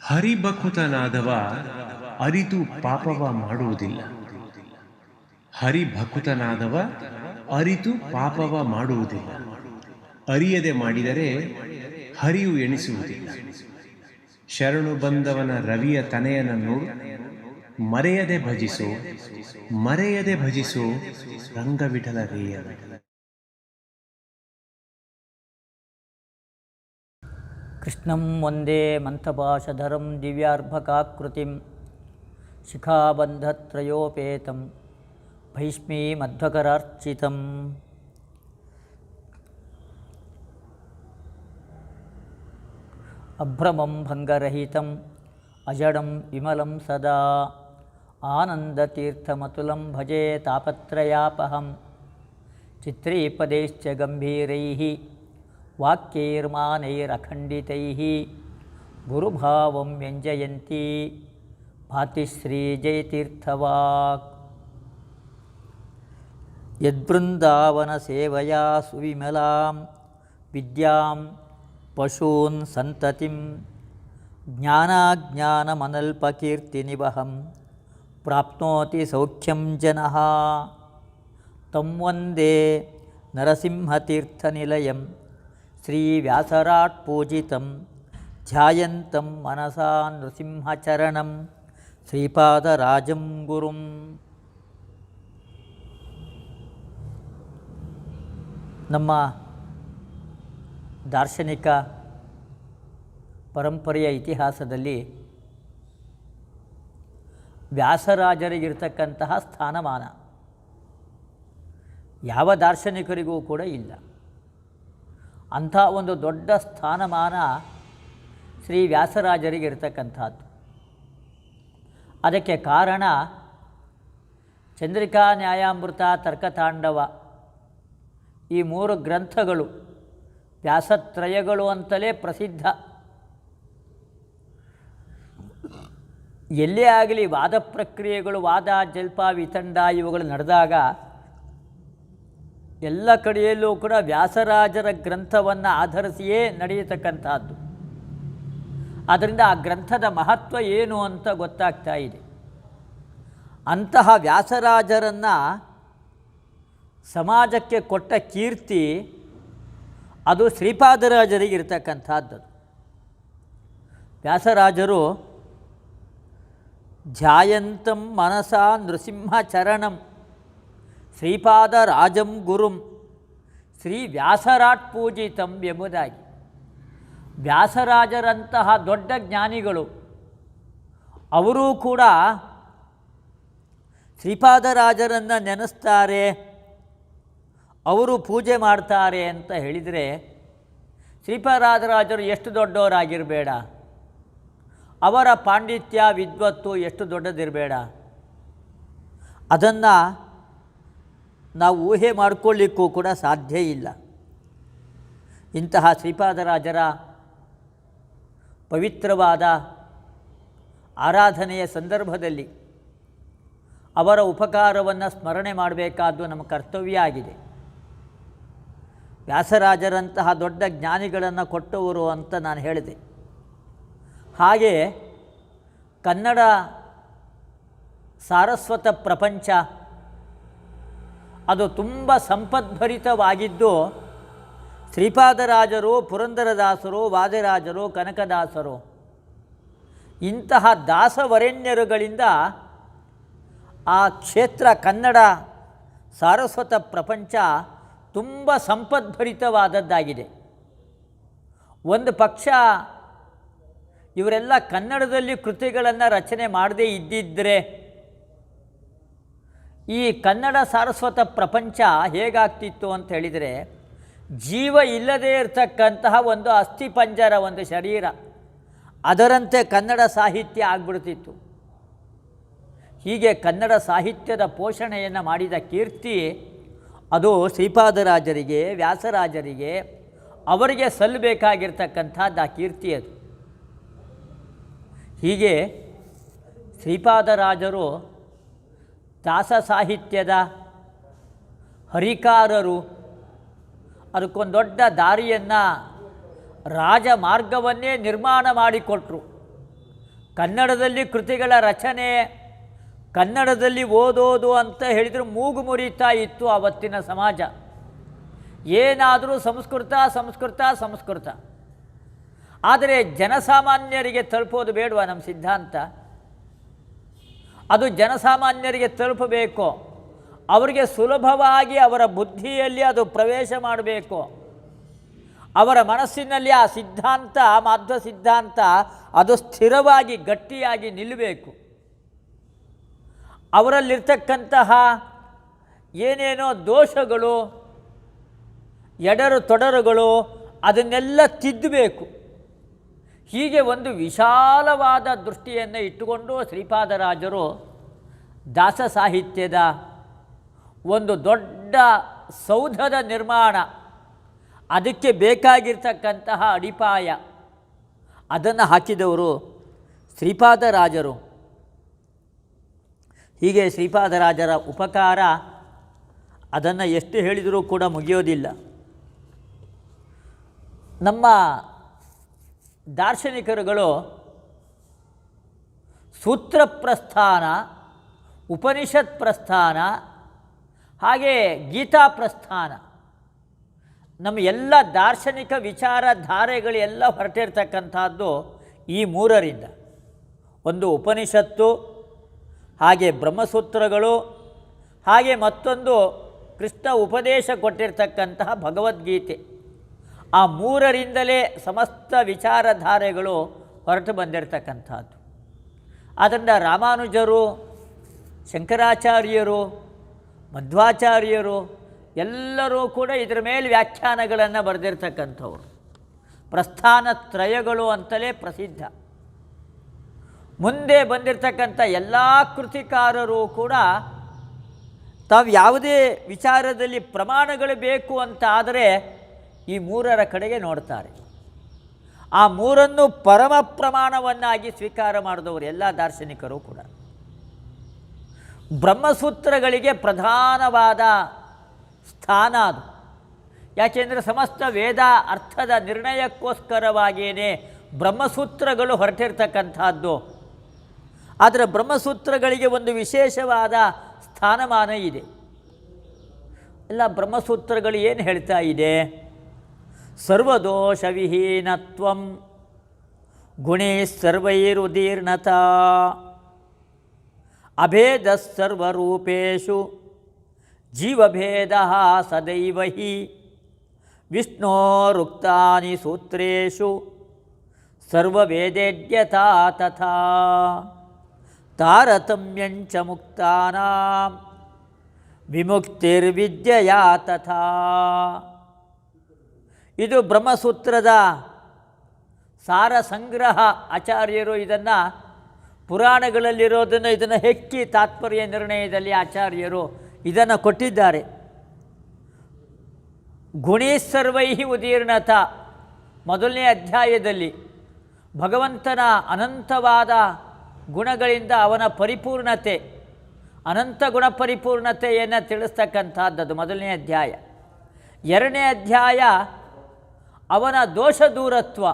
ಹರಿಭಕುತನಾದವ ಅರಿತು ಪಾಪವ ಮಾಡುವುದಿಲ್ಲ. ಹರಿಭಕುತನಾದವ ಅರಿತು ಪಾಪವ ಮಾಡುವುದಿಲ್ಲ. ಅರಿಯದೆ ಮಾಡಿದರೆ ಹರಿಯು ಎಣಿಸುವುದಿಲ್ಲ. ಶರಣು ಬಂದವನ ರವಿಯ ತನೆಯನನ್ನು ಮರೆಯದೆ ಭಜಿಸೋ, ಮರೆಯದೆ ಭಜಿಸೋ ರಂಗವಿಠಲ ರೇಯ. ಕೃಷ್ಣಂ ವಂದೇ ಮಂಥಪಾಶಧರಂ ದಿವ್ಯಾರ್ಭಕಾಕೃತಿಂ ಶಿಖಾಬಂಧತ್ರಯೋಪೇತಂ ಭೈಷ್ಮೀಮಧ್ವಕರಾರ್ಚಿತಂ. ಅಭ್ರಮಂ ಭಂಗರಹಿತಂ ಅಜಡಂ ವಿಮಲಂ ಸದಾ ಆನಂದತೀರ್ಥಮತುಲಂ ಭಜೆ ತಾಪತ್ರಯಾಪಹಂ. ಚಿತ್ರೀಪದೈಶ್ಚ ಗಂಭೀರೈಃ ವಾಕ್ಯೈರ್ಮಾನೈರಖಂಡಿತೈಃ ಗುರುಭಾವಂ ವ್ಯಂಜಯಂತಿ ಭಾತಿ ಶ್ರೀಜಯತೀರ್ಥವಾಕ್. ಯದ್ಬೃಂದಾವನ ಸೇವಯಾ ಸುವಿಮಲಾಂ ವಿದ್ಯಾಂ ಪಶೂನ್ ಸಂತತಿಂ ಜ್ಞಾನಾಜ್ಞಾನಮನಲ್ಪಕೀರ್ತಿನಿವಹಂ ಪ್ರಾಪ್ನೋತಿ ಸೌಖ್ಯಂ ಜನಃ. ತಂ ವಂದೇ ನರಸಿಂಹತೀರ್ಥನಿಲಯಂ ಶ್ರೀವ್ಯಾಸರಾಟ್ ಪೂಜಿತಂ ಧ್ಯಾಯಂತಂ ಮನಸಾ ನೃಸಿಂಹಚರಣಂ ಶ್ರೀಪಾದರಾಜಂ ಗುರುಂ. ನಮ್ಮ ದಾರ್ಶನಿಕ ಪರಂಪರೆಯ ಇತಿಹಾಸದಲ್ಲಿ ವ್ಯಾಸರಾಜರಿಗಿರ್ತಕ್ಕಂತಹ ಸ್ಥಾನಮಾನ ಯಾವ ದಾರ್ಶನಿಕರಿಗೂ ಕೂಡ ಇಲ್ಲ. ಅಂಥ ಒಂದು ದೊಡ್ಡ ಸ್ಥಾನಮಾನ ಶ್ರೀ ವ್ಯಾಸರಾಜರಿಗಿರ್ತಕ್ಕಂಥದ್ದು. ಅದಕ್ಕೆ ಕಾರಣ ಚಂದ್ರಿಕಾ ನ್ಯಾಯಾಮೃತ ತರ್ಕತಾಂಡವ ಈ 3 ಗ್ರಂಥಗಳು ವ್ಯಾಸತ್ರಯಗಳು ಅಂತಲೇ ಪ್ರಸಿದ್ಧ. ಎಲ್ಲೇ ಆಗಲಿ ವಾದ ಪ್ರಕ್ರಿಯೆಗಳು, ವಾದ ಜಲ್ಪ ವಿತಂಡ ಇವುಗಳು ನಡೆದಾಗ ಎಲ್ಲ ಕಡೆಯಲ್ಲೂ ಕೂಡ ವ್ಯಾಸರಾಜರ ಗ್ರಂಥವನ್ನು ಆಧರಿಸಿಯೇ ನಡೆಯತಕ್ಕಂಥದ್ದು. ಆದ್ದರಿಂದ ಆ ಗ್ರಂಥದ ಮಹತ್ವ ಏನು ಅಂತ ಗೊತ್ತಾಗ್ತಾ ಇದೆ. ಅಂತಹ ವ್ಯಾಸರಾಜರನ್ನು ಸಮಾಜಕ್ಕೆ ಕೊಟ್ಟ ಕೀರ್ತಿ ಅದು ಶ್ರೀಪಾದರಾಜರಿಗಿರ್ತಕ್ಕಂಥದ್ದು. ವ್ಯಾಸರಾಜರು ಧ್ಯಾಯಂತಂ ಮನಸಾ ನೃಸಿಂಹಚರಣಂ ಶ್ರೀಪಾದರಾಜಂ ಗುರುಂ ಶ್ರೀ ವ್ಯಾಸರಾಟ್ ಪೂಜಿತಂ ಎಂಬುದಾಗಿ ವ್ಯಾಸರಾಜರಂತಹ ದೊಡ್ಡ ಜ್ಞಾನಿಗಳು ಅವರೂ ಕೂಡ ಶ್ರೀಪಾದರಾಜರನ್ನು ನೆನೆಸ್ತಾರೆ, ಅವರು ಪೂಜೆ ಮಾಡ್ತಾರೆ ಅಂತ ಹೇಳಿದರೆ ಶ್ರೀಪಾದರಾಜರು ಎಷ್ಟು ದೊಡ್ಡವರಾಗಿರಬೇಡ, ಅವರ ಪಾಂಡಿತ್ಯ ವಿದ್ವತ್ತು ಎಷ್ಟು ದೊಡ್ಡದಿರಬೇಡ, ಅದನ್ನು ನಾವು ಊಹೆ ಮಾಡಿಕೊಳ್ಳಿಕ್ಕೂ ಕೂಡ ಸಾಧ್ಯ ಇಲ್ಲ. ಇಂತಹ ಶ್ರೀಪಾದರಾಜರ ಪವಿತ್ರವಾದ ಆರಾಧನೆಯ ಸಂದರ್ಭದಲ್ಲಿ ಅವರ ಉಪಕಾರವನ್ನು ಸ್ಮರಣೆ ಮಾಡಬೇಕಾದ್ದು ನಮ್ಮ ಕರ್ತವ್ಯ ಆಗಿದೆ. ವ್ಯಾಸರಾಜರಂತಹ ದೊಡ್ಡ ಜ್ಞಾನಿಗಳನ್ನು ಕೊಟ್ಟವರು ಅಂತ ನಾನು ಹೇಳಿದೆ. ಹಾಗೆ ಕನ್ನಡ ಸಾರಸ್ವತ ಪ್ರಪಂಚ ಅದು ತುಂಬ ಸಂಪದ್ಭರಿತವಾಗಿದ್ದು ಶ್ರೀಪಾದರಾಜರು, ಪುರಂದರದಾಸರು, ವಾದಿರಾಜರು, ಕನಕದಾಸರು ಇಂತಹ ದಾಸವರೆಣ್ಯರುಗಳಿಂದ ಆ ಕ್ಷೇತ್ರ ಕನ್ನಡ ಸಾರಸ್ವತ ಪ್ರಪಂಚ ತುಂಬ ಸಂಪದ್ಭರಿತವಾದದ್ದಾಗಿದೆ. ಒಂದು ಪಕ್ಷ ಇವರೆಲ್ಲ ಕನ್ನಡದಲ್ಲಿ ಕೃತಿಗಳನ್ನು ರಚನೆ ಮಾಡದೇ ಇದ್ದಿದ್ದರೆ ಈ ಕನ್ನಡ ಸಾರಸ್ವತ ಪ್ರಪಂಚ ಹೇಗಾಗ್ತಿತ್ತು ಅಂತ ಹೇಳಿದರೆ ಜೀವ ಇಲ್ಲದೇ ಇರತಕ್ಕಂತಹ ಒಂದು ಅಸ್ಥಿಪಂಜರ, ಒಂದು ಶರೀರ, ಅದರಂತೆ ಕನ್ನಡ ಸಾಹಿತ್ಯ ಆಗ್ಬಿಡ್ತಿತ್ತು. ಹೀಗೆ ಕನ್ನಡ ಸಾಹಿತ್ಯದ ಪೋಷಣೆಯನ್ನು ಮಾಡಿದ ಕೀರ್ತಿ ಅದು ಶ್ರೀಪಾದರಾಜರಿಗೆ, ವ್ಯಾಸರಾಜರಿಗೆ, ಅವರಿಗೆ ಸಲ್ಲಬೇಕಾಗಿರ್ತಕ್ಕಂಥದ್ದು ಆ ಕೀರ್ತಿ ಅದು. ಹೀಗೆ ಶ್ರೀಪಾದರಾಜರು ದಾಸ ಸಾಹಿತ್ಯದ ಹರಿಕಾರರು. ಅದಕ್ಕೊಂದು ದೊಡ್ಡ ದಾರಿಯನ್ನು, ರಾಜಮಾರ್ಗವನ್ನೇ ನಿರ್ಮಾಣ ಮಾಡಿಕೊಟ್ರು. ಕನ್ನಡದಲ್ಲಿ ಕೃತಿಗಳ ರಚನೆ, ಕನ್ನಡದಲ್ಲಿ ಓದೋದು ಅಂತ ಹೇಳಿದರೆ ಮೂಗು ಮುರಿತಾ ಇತ್ತು ಆವತ್ತಿನ ಸಮಾಜ. ಏನಾದರೂ ಸಂಸ್ಕೃತ ಸಂಸ್ಕೃತ ಸಂಸ್ಕೃತ. ಆದರೆ ಜನಸಾಮಾನ್ಯರಿಗೆ ತಲುಪೋದು ಬೇಡವಾ ನಮ್ಮ ಸಿದ್ಧಾಂತ? ಅದು ಜನಸಾಮಾನ್ಯರಿಗೆ ತಲುಪಬೇಕು, ಅವರಿಗೆ ಸುಲಭವಾಗಿ ಅವರ ಬುದ್ಧಿಯಲ್ಲಿ ಅದು ಪ್ರವೇಶ ಮಾಡಬೇಕು, ಅವರ ಮನಸ್ಸಿನಲ್ಲಿ ಆ ಸಿದ್ಧಾಂತ, ಮಾಧ್ವ ಸಿದ್ಧಾಂತ ಅದು ಸ್ಥಿರವಾಗಿ ಗಟ್ಟಿಯಾಗಿ ನಿಲ್ಲಬೇಕು. ಅವರಲ್ಲಿರ್ತಕ್ಕಂತಹ ಏನೇನೋ ದೋಷಗಳು, ಎಡರು ತೊಡರುಗಳು ಅದನ್ನೆಲ್ಲ ತಿದ್ದಬೇಕು. ಹೀಗೆ ಒಂದು ವಿಶಾಲವಾದ ದೃಷ್ಟಿಯನ್ನು ಇಟ್ಟುಕೊಂಡು ಶ್ರೀಪಾದರಾಜರು ದಾಸ ಸಾಹಿತ್ಯದ ಒಂದು ದೊಡ್ಡ ಸೌಧದ ನಿರ್ಮಾಣ, ಅದಕ್ಕೆ ಬೇಕಾಗಿರ್ತಕ್ಕಂತಹ ಅಡಿಪಾಯ ಅದನ್ನು ಹಾಕಿದವರು ಶ್ರೀಪಾದರಾಜರು. ಹೀಗೆ ಶ್ರೀಪಾದರಾಜರ ಉಪಕಾರ ಅದನ್ನು ಎಷ್ಟು ಹೇಳಿದರೂ ಕೂಡ ಮುಗಿಯೋದಿಲ್ಲ. ನಮ್ಮ ದಾರ್ಶನಿಕರುಗಳು ಸೂತ್ರ ಪ್ರಸ್ಥಾನ, ಉಪನಿಷತ್ ಪ್ರಸ್ಥಾನ, ಹಾಗೆ ಗೀತಾ ಪ್ರಸ್ಥಾನ, ನಮ್ಮ ಎಲ್ಲ ದಾರ್ಶನಿಕ ವಿಚಾರಧಾರೆಗಳೆಲ್ಲ ಹೊರಟಿರ್ತಕ್ಕಂಥದ್ದು ಈ ಮೂರರಿಂದ. ಒಂದು ಉಪನಿಷತ್ತು, ಹಾಗೆ ಬ್ರಹ್ಮಸೂತ್ರಗಳು, ಹಾಗೆ ಮತ್ತೊಂದು ಕೃಷ್ಣ ಉಪದೇಶ ಕೊಟ್ಟಿರ್ತಕ್ಕಂತಹ ಭಗವದ್ಗೀತೆ. ಆ ಮೂರರಿಂದಲೇ ಸಮಸ್ತ ವಿಚಾರಧಾರೆಗಳು ಹೊರಟು ಬಂದಿರತಕ್ಕಂಥದ್ದು. ಆದ್ದರಿಂದ ರಾಮಾನುಜರು, ಶಂಕರಾಚಾರ್ಯರು, ಮಧ್ವಾಚಾರ್ಯರು ಎಲ್ಲರೂ ಕೂಡ ಇದರ ಮೇಲೆ ವ್ಯಾಖ್ಯಾನಗಳನ್ನು ಬರೆದಿರ್ತಕ್ಕಂಥವ್ರು. ಪ್ರಸ್ಥಾನತ್ರಯಗಳು ಅಂತಲೇ ಪ್ರಸಿದ್ಧ. ಮುಂದೆ ಬಂದಿರತಕ್ಕಂಥ ಎಲ್ಲ ಕೃತಿಕಾರರು ಕೂಡ ತಾವು ಯಾವುದೇ ವಿಚಾರದಲ್ಲಿ ಪ್ರಮಾಣಗಳು ಬೇಕು ಅಂತ ಆದರೆ ಈ ಮೂರರ ಕಡೆಗೆ ನೋಡ್ತಾರೆ. ಆ ಮೂರನ್ನು ಪರಮ ಪ್ರಮಾಣವನ್ನಾಗಿ ಸ್ವೀಕಾರ ಮಾಡಿದವರು ಎಲ್ಲ ದಾರ್ಶನಿಕರು ಕೂಡ. ಬ್ರಹ್ಮಸೂತ್ರಗಳಿಗೆ ಪ್ರಧಾನವಾದ ಸ್ಥಾನ ಅದು. ಯಾಕೆಂದರೆ ಸಮಸ್ತ ವೇದ ಅರ್ಥದ ನಿರ್ಣಯಕ್ಕೋಸ್ಕರವಾಗಿಯೇ ಬ್ರಹ್ಮಸೂತ್ರಗಳು ಹೊರಟಿರ್ತಕ್ಕಂಥದ್ದು. ಆದರೆ ಬ್ರಹ್ಮಸೂತ್ರಗಳಿಗೆ ಒಂದು ವಿಶೇಷವಾದ ಸ್ಥಾನಮಾನ ಇದೆ. ಎಲ್ಲ ಬ್ರಹ್ಮಸೂತ್ರಗಳು ಏನು ಹೇಳ್ತಾ ಇದೆ? ಸರ್ವದೋಷವಿಹೀನತ್ವಂ ಗುಣೇ ಸರ್ವೈರುದೀರ್ಣತಾ ಅಭೇದ ಸರ್ವರೂಪೇಷು ಜೀವಭೇದ ಸದೈವ ಹಿ ವಿಷ್ಣೋರುಕ್ತಾನಿ ಸೂತ್ರೇಷು ಸರ್ವವೇದೇಡ್ಯತಾ ತಥಾ ತಾರತಮ್ಯಂಚ ಮುಕ್ತಾನಾಂ ವಿಮುಕ್ತಿರ್ವಿದ್ಯಯಾ ತಥಾ. ಇದು ಬ್ರಹ್ಮಸೂತ್ರದ ಸಾರ ಸಂಗ್ರಹ. ಆಚಾರ್ಯರು ಇದನ್ನು ಪುರಾಣಗಳಲ್ಲಿರೋದನ್ನು ಇದನ್ನು ಹೆಕ್ಕಿ ತಾತ್ಪರ್ಯ ನಿರ್ಣಯದಲ್ಲಿ ಆಚಾರ್ಯರು ಇದನ್ನು ಕೊಟ್ಟಿದ್ದಾರೆ. ಗುಣೀಸರ್ವೈ ಉದೀರ್ಣತ ಮೊದಲನೇ ಅಧ್ಯಾಯದಲ್ಲಿ ಭಗವಂತನ ಅನಂತವಾದ ಗುಣಗಳಿಂದ ಅವನ ಪರಿಪೂರ್ಣತೆ, ಅನಂತ ಗುಣ ಪರಿಪೂರ್ಣತೆಯನ್ನು ತಿಳಿಸ್ತಕ್ಕಂಥದ್ದು ಮೊದಲನೇ ಅಧ್ಯಾಯ. ಎರಡನೇ ಅಧ್ಯಾಯ ಅವನ ದೋಷ ದೂರತ್ವ,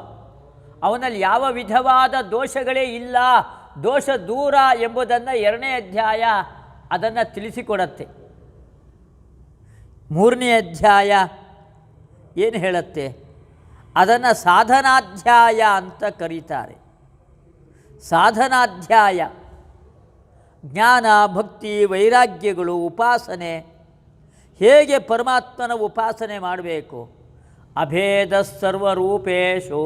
ಅವನಲ್ಲಿ ಯಾವ ವಿಧವಾದ ದೋಷಗಳೇ ಇಲ್ಲ, ದೋಷ ದೂರ ಎಂಬುದನ್ನು ಎರಡನೇ ಅಧ್ಯಾಯ ಅದನ್ನು ತಿಳಿಸಿಕೊಡತ್ತೆ. ಮೂರನೇ ಅಧ್ಯಾಯ ಏನು ಹೇಳುತ್ತೆ? ಅದನ್ನು ಸಾಧನಾಧ್ಯಾಯ ಅಂತ ಕರೀತಾರೆ. ಸಾಧನಾಧ್ಯಾಯ ಜ್ಞಾನ, ಭಕ್ತಿ, ವೈರಾಗ್ಯಗಳು, ಉಪಾಸನೆ, ಹೇಗೆ ಪರಮಾತ್ಮನ ಉಪಾಸನೆ ಮಾಡಬೇಕು. ಅಭೇದ ಸರ್ವರೂಪೇಶು,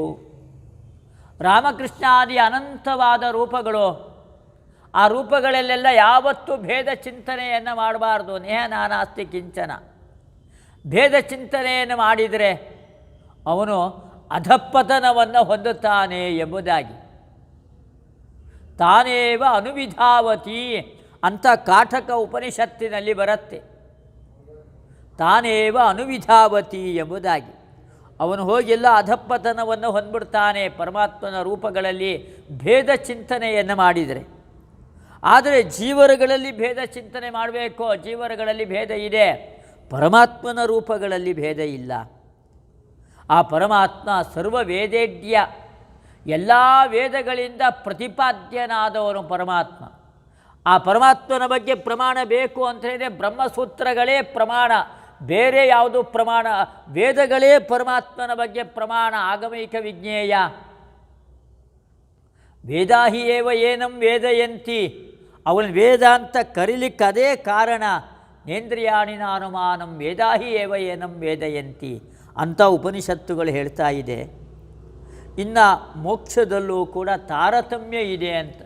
ರಾಮಕೃಷ್ಣಾದಿ ಅನಂತವಾದ ರೂಪಗಳು, ಆ ರೂಪಗಳಲ್ಲೆಲ್ಲ ಯಾವತ್ತೂ ಭೇದ ಚಿಂತನೆಯನ್ನು ಮಾಡಬಾರ್ದು. ನೇಹ ನಾನಾಸ್ತಿ ಕಿಂಚನ. ಭೇದ ಚಿಂತನೆಯನ್ನು ಮಾಡಿದರೆ ಅವನು ಅಧಃಪತನವನ್ನು ಹೊಂದುತ್ತಾನೆ ಎಂಬುದಾಗಿ. ತಾನೇವ ಅನುವಿಧಾವತಿ ಅಂತ ಕಾಠಕ ಉಪನಿಷತ್ತಿನಲ್ಲಿ ಬರುತ್ತೆ. ತಾನೇವ ಅನುವಿಧಾವತಿ ಎಂಬುದಾಗಿ ಅವನು ಹೋಗೆಲ್ಲ ಅಧಃಪತನವನ್ನು ಹೊಂದ್ಬಿಡ್ತಾನೆ ಪರಮಾತ್ಮನ ರೂಪಗಳಲ್ಲಿ ಭೇದ ಚಿಂತನೆಯನ್ನು ಮಾಡಿದರೆ. ಆದರೆ ಜೀವರುಗಳಲ್ಲಿ ಭೇದ ಚಿಂತನೆ ಮಾಡಬೇಕು. ಜೀವರುಗಳಲ್ಲಿ ಭೇದ ಇದೆ, ಪರಮಾತ್ಮನ ರೂಪಗಳಲ್ಲಿ ಭೇದ ಇಲ್ಲ. ಆ ಪರಮಾತ್ಮ ಸರ್ವವೇದೇಡ್ಯ, ಎಲ್ಲ ವೇದಗಳಿಂದ ಪ್ರತಿಪಾದ್ಯನಾದವನು ಪರಮಾತ್ಮ. ಆ ಪರಮಾತ್ಮನ ಬಗ್ಗೆ ಪ್ರಮಾಣ ಬೇಕು ಅಂತ ಹೇಳಿದರೆ ಬ್ರಹ್ಮಸೂತ್ರಗಳೇ ಪ್ರಮಾಣ, ಬೇರೆ ಯಾವುದು ಪ್ರಮಾಣ? ವೇದಗಳೇ ಪರಮಾತ್ಮನ ಬಗ್ಗೆ ಪ್ರಮಾಣ, ಆಗಮೈಕ ವಿಜ್ಞೇಯ. ವೇದಾಹಿ ಏವ ಏನಂ ವೇದಯಂತಿ, ಅವನು ವೇದ ಅಂತ ಕರೀಲಿಕ್ಕೆ ಅದೇ ಕಾರಣ. ನೇಂದ್ರಿಯಾಣಿನ ಅನುಮಾನಂ ವೇದಾಹಿ ಏವ ಏನಂ ವೇದಯಂತಿ ಅಂತ ಉಪನಿಷತ್ತುಗಳು ಹೇಳ್ತಾ ಇದೆ. ಇನ್ನು ಮೋಕ್ಷದಲ್ಲೂ ಕೂಡ ತಾರತಮ್ಯ ಇದೆ ಅಂತ.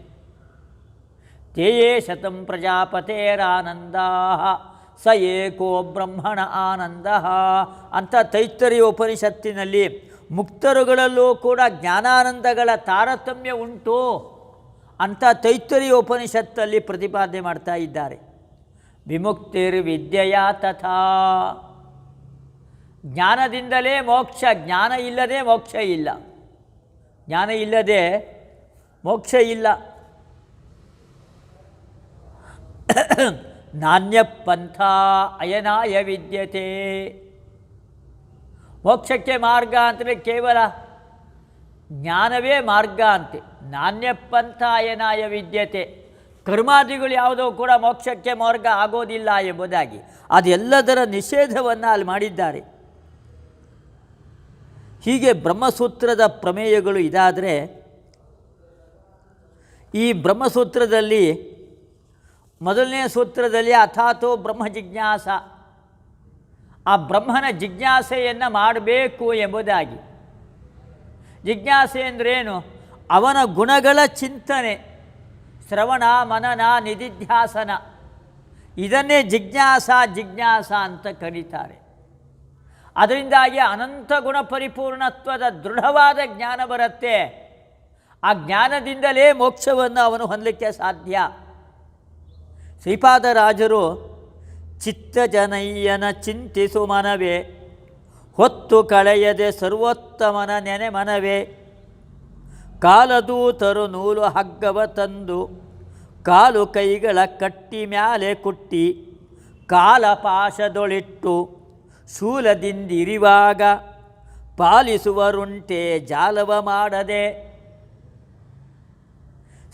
ತೇಯೇ ಶತಂ ಪ್ರಜಾಪತೇರಾನಂದ ಸ ಏಕೋ ಬ್ರಹ್ಮಣ ಆನಂದ ಅಂತ ತೈತ್ತರೀಯ ಉಪನಿಷತ್ತಿನಲ್ಲಿ ಮುಕ್ತರುಗಳಲ್ಲೂ ಕೂಡ ಜ್ಞಾನಾನಂದಗಳ ತಾರತಮ್ಯ ಉಂಟು ಅಂತ ತೈತ್ತರೀಯ ಉಪನಿಷತ್ತಲ್ಲಿ ಪ್ರತಿಪಾದನೆ ಮಾಡ್ತಾ ಇದ್ದಾರೆ. ವಿಮುಕ್ತಿರ್ ವಿದ್ಯೆಯ ತಥಾ, ಜ್ಞಾನದಿಂದಲೇ ಮೋಕ್ಷ, ಜ್ಞಾನ ಇಲ್ಲದೆ ಮೋಕ್ಷ ಇಲ್ಲ, ಜ್ಞಾನ ಇಲ್ಲದೆ ಮೋಕ್ಷ ಇಲ್ಲ. ನಾಣ್ಯ ಪಂಥ ಅಯನಾಯ ವಿದ್ಯತೆ, ಮೋಕ್ಷಕ್ಕೆ ಮಾರ್ಗ ಅಂತಲೇ ಕೇವಲ ಜ್ಞಾನವೇ ಮಾರ್ಗ ಅಂತೆ. ನಾಣ್ಯ ಪಂಥ ಅಯನಾಯ ವಿದ್ಯತೆ, ಕರ್ಮಾದಿಗಳು ಯಾವುದೋ ಕೂಡ ಮೋಕ್ಷಕ್ಕೆ ಮಾರ್ಗ ಆಗೋದಿಲ್ಲ ಎಂಬುದಾಗಿ ಅದೆಲ್ಲದರ ನಿಷೇಧವನ್ನು ಅಲ್ಲಿ ಮಾಡಿದ್ದಾರೆ. ಹೀಗೆ ಬ್ರಹ್ಮಸೂತ್ರದ ಪ್ರಮೇಯಗಳು ಇದಾದರೆ, ಈ ಬ್ರಹ್ಮಸೂತ್ರದಲ್ಲಿ ಮೊದಲನೇ ಸೂತ್ರದಲ್ಲಿ ಅಥಾತೋ ಬ್ರಹ್ಮ ಜಿಜ್ಞಾಸ, ಆ ಬ್ರಹ್ಮನ ಜಿಜ್ಞಾಸೆಯನ್ನು ಮಾಡಬೇಕು ಎಂಬುದಾಗಿ. ಜಿಜ್ಞಾಸೆ ಅಂದ್ರೇನು? ಅವನ ಗುಣಗಳ ಚಿಂತನೆ, ಶ್ರವಣ ಮನನ ನಿಧಿಧ್ಯಾಸನ, ಇದನ್ನೇ ಜಿಜ್ಞಾಸ ಅಂತ ಕರೀತಾರೆ. ಅದರಿಂದಾಗಿ ಅನಂತ ಗುಣ ಪರಿಪೂರ್ಣತ್ವದ ದೃಢವಾದ ಜ್ಞಾನ ಬರುತ್ತೆ. ಆ ಜ್ಞಾನದಿಂದಲೇ ಮೋಕ್ಷವನ್ನು ಅವನು ಹೊಂದಲಿಕ್ಕೆ ಸಾಧ್ಯ. ಶ್ರೀಪಾದರಾಜರು ಚಿತ್ತಜನಯ್ಯನ ಚಿಂತಿಸು ಮನವೇ, ಹೊತ್ತು ಕಳೆಯದೆ ಸರ್ವೋತ್ತಮನ ನೆನೆ ಮನವೇ, ಕಾಲದೂತರು ನೂಲು ಹಗ್ಗವ ತಂದು ಕಾಲು ಕೈಗಳ ಕಟ್ಟಿ ಮ್ಯಾಲೆ ಕುಟ್ಟಿ ಕಾಲಪಾಶದೊಳಿಟ್ಟು ಶೂಲದಿಂದಿರಿವಾಗ ಪಾಲಿಸುವರುಂಟೆ ಜಾಲವ ಮಾಡದೆ.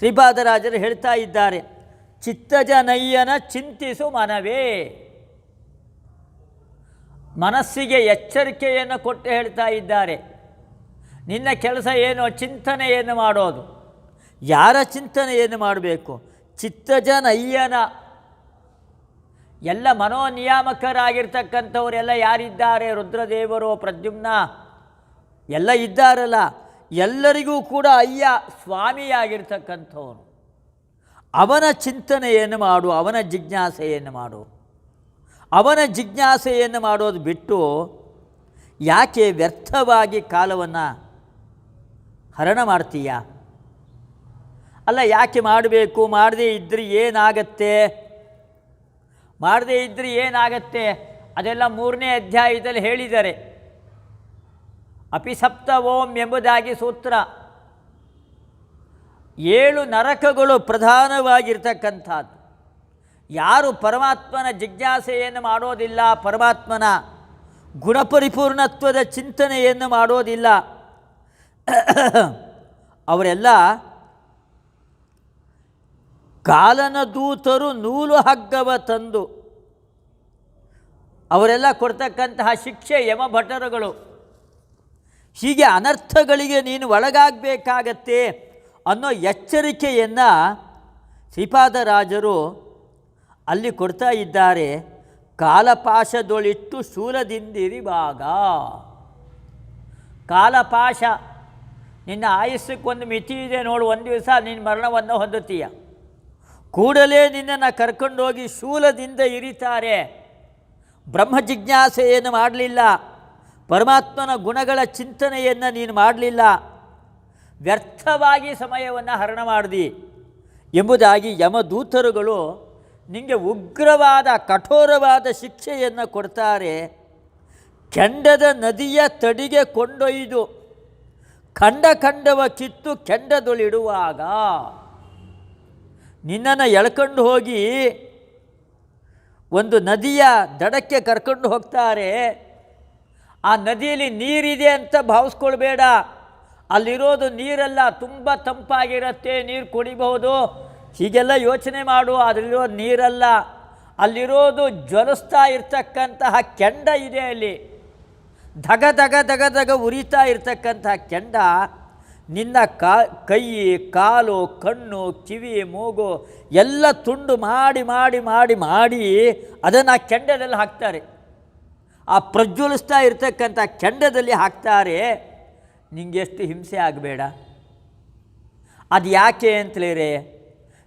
ಶ್ರೀಪಾದರಾಜರು ಹೇಳ್ತಾ ಇದ್ದಾರೆ, ಚಿತ್ತಜನಯ್ಯನ ಚಿಂತಿಸು ಮನವೇ, ಮನಸ್ಸಿಗೆ ಎಚ್ಚರಿಕೆಯನ್ನು ಕೊಟ್ಟು ಹೇಳ್ತಾ ಇದ್ದಾರೆ. ನಿನ್ನ ಕೆಲಸ ಏನು? ಚಿಂತನೆಯನ್ನು ಮಾಡೋದು. ಯಾರ ಚಿಂತನೆಯನ್ನು ಮಾಡಬೇಕು? ಚಿತ್ತಜನಯ್ಯನ. ಎಲ್ಲ ಮನೋನಿಯಾಮಕರಾಗಿರ್ತಕ್ಕಂಥವರೆಲ್ಲ ಯಾರಿದ್ದಾರೆ? ರುದ್ರದೇವರು, ಪ್ರದ್ಯುಮ್ನ ಎಲ್ಲ ಇದ್ದಾರಲ್ಲ, ಎಲ್ಲರಿಗೂ ಕೂಡ ಅಯ್ಯ ಸ್ವಾಮಿಯಾಗಿರ್ತಕ್ಕಂಥವನು. ಅವನ ಚಿಂತನೆಯನ್ನು ಮಾಡು, ಅವನ ಜಿಜ್ಞಾಸೆಯನ್ನು ಮಾಡು. ಅವನ ಜಿಜ್ಞಾಸೆಯನ್ನು ಮಾಡೋದು ಬಿಟ್ಟು ಯಾಕೆ ವ್ಯರ್ಥವಾಗಿ ಕಾಲವನ್ನು ಹರಣ ಮಾಡ್ತೀಯ? ಅಲ್ಲ, ಯಾಕೆ ಮಾಡಬೇಕು? ಮಾಡದೇ ಇದ್ದರೆ ಏನಾಗತ್ತೆ? ಮಾಡದೇ ಇದ್ದರೆ ಏನಾಗತ್ತೆ? ಅದೆಲ್ಲ 3ನೇ ಅಧ್ಯಾಯದಲ್ಲಿ ಹೇಳಿದ್ದಾರೆ. ಅಪಿಸಪ್ತ ಓಂ ಎಂಬುದಾಗಿ ಸೂತ್ರ. 7 ನರಕಗಳು ಪ್ರಧಾನವಾಗಿರ್ತಕ್ಕಂಥದ್ದು. ಯಾರು ಪರಮಾತ್ಮನ ಜಿಜ್ಞಾಸೆಯನ್ನು ಮಾಡೋದಿಲ್ಲ, ಪರಮಾತ್ಮನ ಗುಣಪರಿಪೂರ್ಣತ್ವದ ಚಿಂತನೆಯನ್ನು ಮಾಡೋದಿಲ್ಲ, ಅವರೆಲ್ಲ ಕಾಲನ ದೂತರು ನೂಲು ಹಗ್ಗವ ತಂದು, ಅವರೆಲ್ಲ ಕೊಡ್ತಕ್ಕಂತಹ ಶಿಕ್ಷೆ ಯಮಭಟರುಗಳು. ಹೀಗೆ ಅನರ್ಥಗಳಿಗೆ ನೀನು ಒಳಗಾಗಬೇಕಾಗತ್ತೆ ಅನ್ನೋ ಎಚ್ಚರಿಕೆಯನ್ನು ಶ್ರೀಪಾದರಾಜರು ಅಲ್ಲಿ ಕೊಡ್ತಾ ಇದ್ದಾರೆ. ಕಾಲಪಾಶದೊಳಿಟ್ಟು ಶೂಲದಿಂದಿರಿವಾಗ. ಕಾಲಪಾಶ, ನಿನ್ನ ಆಯುಸ್ಸಕ್ಕೊಂದು ಮಿತಿ ಇದೆ ನೋಡು. ಒಂದು ದಿವಸ ನಿನ್ನ ಮರಣವನ್ನು ಹೊಂದುತ್ತೀಯ. ಕೂಡಲೇ ನಿನ್ನನ್ನು ಕರ್ಕೊಂಡೋಗಿ ಶೂಲದಿಂದ ಇರಿತಾರೆ. ಬ್ರಹ್ಮ ಜಿಜ್ಞಾಸೆಯನ್ನು ಮಾಡಲಿಲ್ಲ, ಪರಮಾತ್ಮನ ಗುಣಗಳ ಚಿಂತನೆಯನ್ನು ನೀನು ಮಾಡಲಿಲ್ಲ, ವ್ಯರ್ಥವಾಗಿ ಸಮಯವನ್ನು ಹರಣ ಮಾಡಿದಿ ಎಂಬುದಾಗಿ ಯಮದೂತರುಗಳು ನಿಮಗೆ ಉಗ್ರವಾದ ಕಠೋರವಾದ ಶಿಕ್ಷೆಯನ್ನು ಕೊಡ್ತಾರೆ. ಕೆಂಡದ ನದಿಯ ತಡಿಗೆ ಕೊಂಡೊಯ್ದು ಖಂಡವ ಕಿತ್ತು ಕೆಂಡದೊಳಿಡುವಾಗ ನಿನ್ನನ್ನು ಎಳ್ಕೊಂಡು ಹೋಗಿ ಒಂದು ನದಿಯ ದಡಕ್ಕೆ ಕರ್ಕೊಂಡು ಹೋಗ್ತಾರೆ. ಆ ನದಿಯಲ್ಲಿ ನೀರಿದೆ ಅಂತ ಭಾವಿಸ್ಕೊಳ್ಬೇಡ. ಅಲ್ಲಿರೋದು ನೀರೆಲ್ಲ ತುಂಬ ತಂಪಾಗಿರುತ್ತೆ, ನೀರು ಕುಡಿಬಹುದು, ಹೀಗೆಲ್ಲ ಯೋಚನೆ ಮಾಡು. ಅದರಲ್ಲಿರೋ ನೀರಲ್ಲ, ಅಲ್ಲಿರೋದು ಜ್ವಲಿಸ್ತಾ ಇರ್ತಕ್ಕಂತಹ ಕೆಂಡ ಇದೆ. ಅಲ್ಲಿ ಧಗ ಧಗ ಧಗ ಧಗ ಉರಿತಾ ಇರ್ತಕ್ಕಂತಹ ಕೆಂಡ ನಿನ್ನ ಕೈ, ಕಾಲು, ಕಣ್ಣು, ಕಿವಿ, ಮೂಗು ಎಲ್ಲ ತುಂಡು ಮಾಡಿ ಮಾಡಿ ಮಾಡಿ ಮಾಡಿ ಅದನ್ನು ಆ ಕೆಂಡದಲ್ಲಿ ಹಾಕ್ತಾರೆ. ಆ ಪ್ರಜ್ವಲಿಸ್ತಾ ಇರ್ತಕ್ಕಂಥ ಕೆಂಡದಲ್ಲಿ ಹಾಕ್ತಾರೆ. ನಿಂಗೆಷ್ಟು ಹಿಂಸೆ ಆಗಬೇಡ. ಅದು ಯಾಕೆ ಅಂತಲೇರೆ,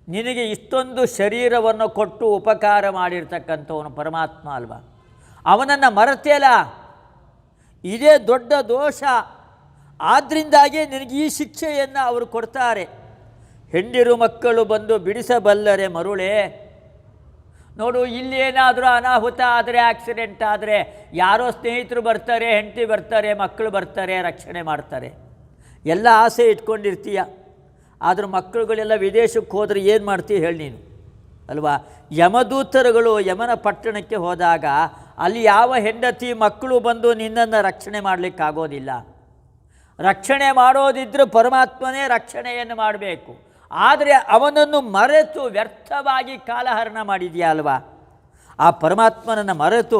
ನಿನಗೆ ಇಷ್ಟೊಂದು ಶರೀರವನ್ನು ಕೊಟ್ಟು ಉಪಕಾರ ಮಾಡಿರ್ತಕ್ಕಂಥವನು ಪರಮಾತ್ಮ ಅಲ್ವಾ, ಅವನನ್ನು ಮರೆತೇಲ, ಇದೇ ದೊಡ್ಡ ದೋಷ. ಆದ್ದರಿಂದಾಗಿ ನಿನಗೆ ಈ ಶಿಕ್ಷೆಯನ್ನು ಅವರು ಕೊಡ್ತಾರೆ. ಹೆಂಡಿರು ಮಕ್ಕಳು ಬಂದು ಬಿಡಿಸಬಲ್ಲರೆ ಮರುಳೇ. ನೋಡು, ಇಲ್ಲೇನಾದರೂ ಅನಾಹುತ ಆದರೆ, ಆಕ್ಸಿಡೆಂಟ್ ಆದರೆ ಯಾರೋ ಸ್ನೇಹಿತರು ಬರ್ತಾರೆ, ಹೆಂಡತಿ ಬರ್ತಾರೆ, ಮಕ್ಕಳು ಬರ್ತಾರೆ, ರಕ್ಷಣೆ ಮಾಡ್ತಾರೆ. ಎಲ್ಲ ಆಸೆ ಇಟ್ಕೊಂಡಿರ್ತೀಯ. ಆದರೂ ಮಕ್ಕಳುಗಳೆಲ್ಲ ವಿದೇಶಕ್ಕೆ ಹೋದರೆ ಏನು ಮಾಡ್ತೀಯ ಹೇಳಿ ನೀನು ಅಲ್ವಾ. ಯಮದೂತರುಗಳು ಯಮನ ಪಟ್ಟಣಕ್ಕೆ ಹೋದಾಗ ಅಲ್ಲಿ ಯಾವ ಹೆಂಡತಿ ಮಕ್ಕಳು ಬಂದು ನಿನ್ನನ್ನು ರಕ್ಷಣೆ ಮಾಡಲಿಕ್ಕಾಗೋದಿಲ್ಲ. ರಕ್ಷಣೆ ಮಾಡೋದಿದ್ದರೂ ಪರಮಾತ್ಮನೇ ರಕ್ಷಣೆಯನ್ನು ಮಾಡಬೇಕು. ಆದರೆ ಅವನನ್ನು ಮರೆತು ವ್ಯರ್ಥವಾಗಿ ಕಾಲಹರಣ ಮಾಡಿದೆಯಾ ಅಲ್ವಾ. ಆ ಪರಮಾತ್ಮನನ್ನು ಮರೆತು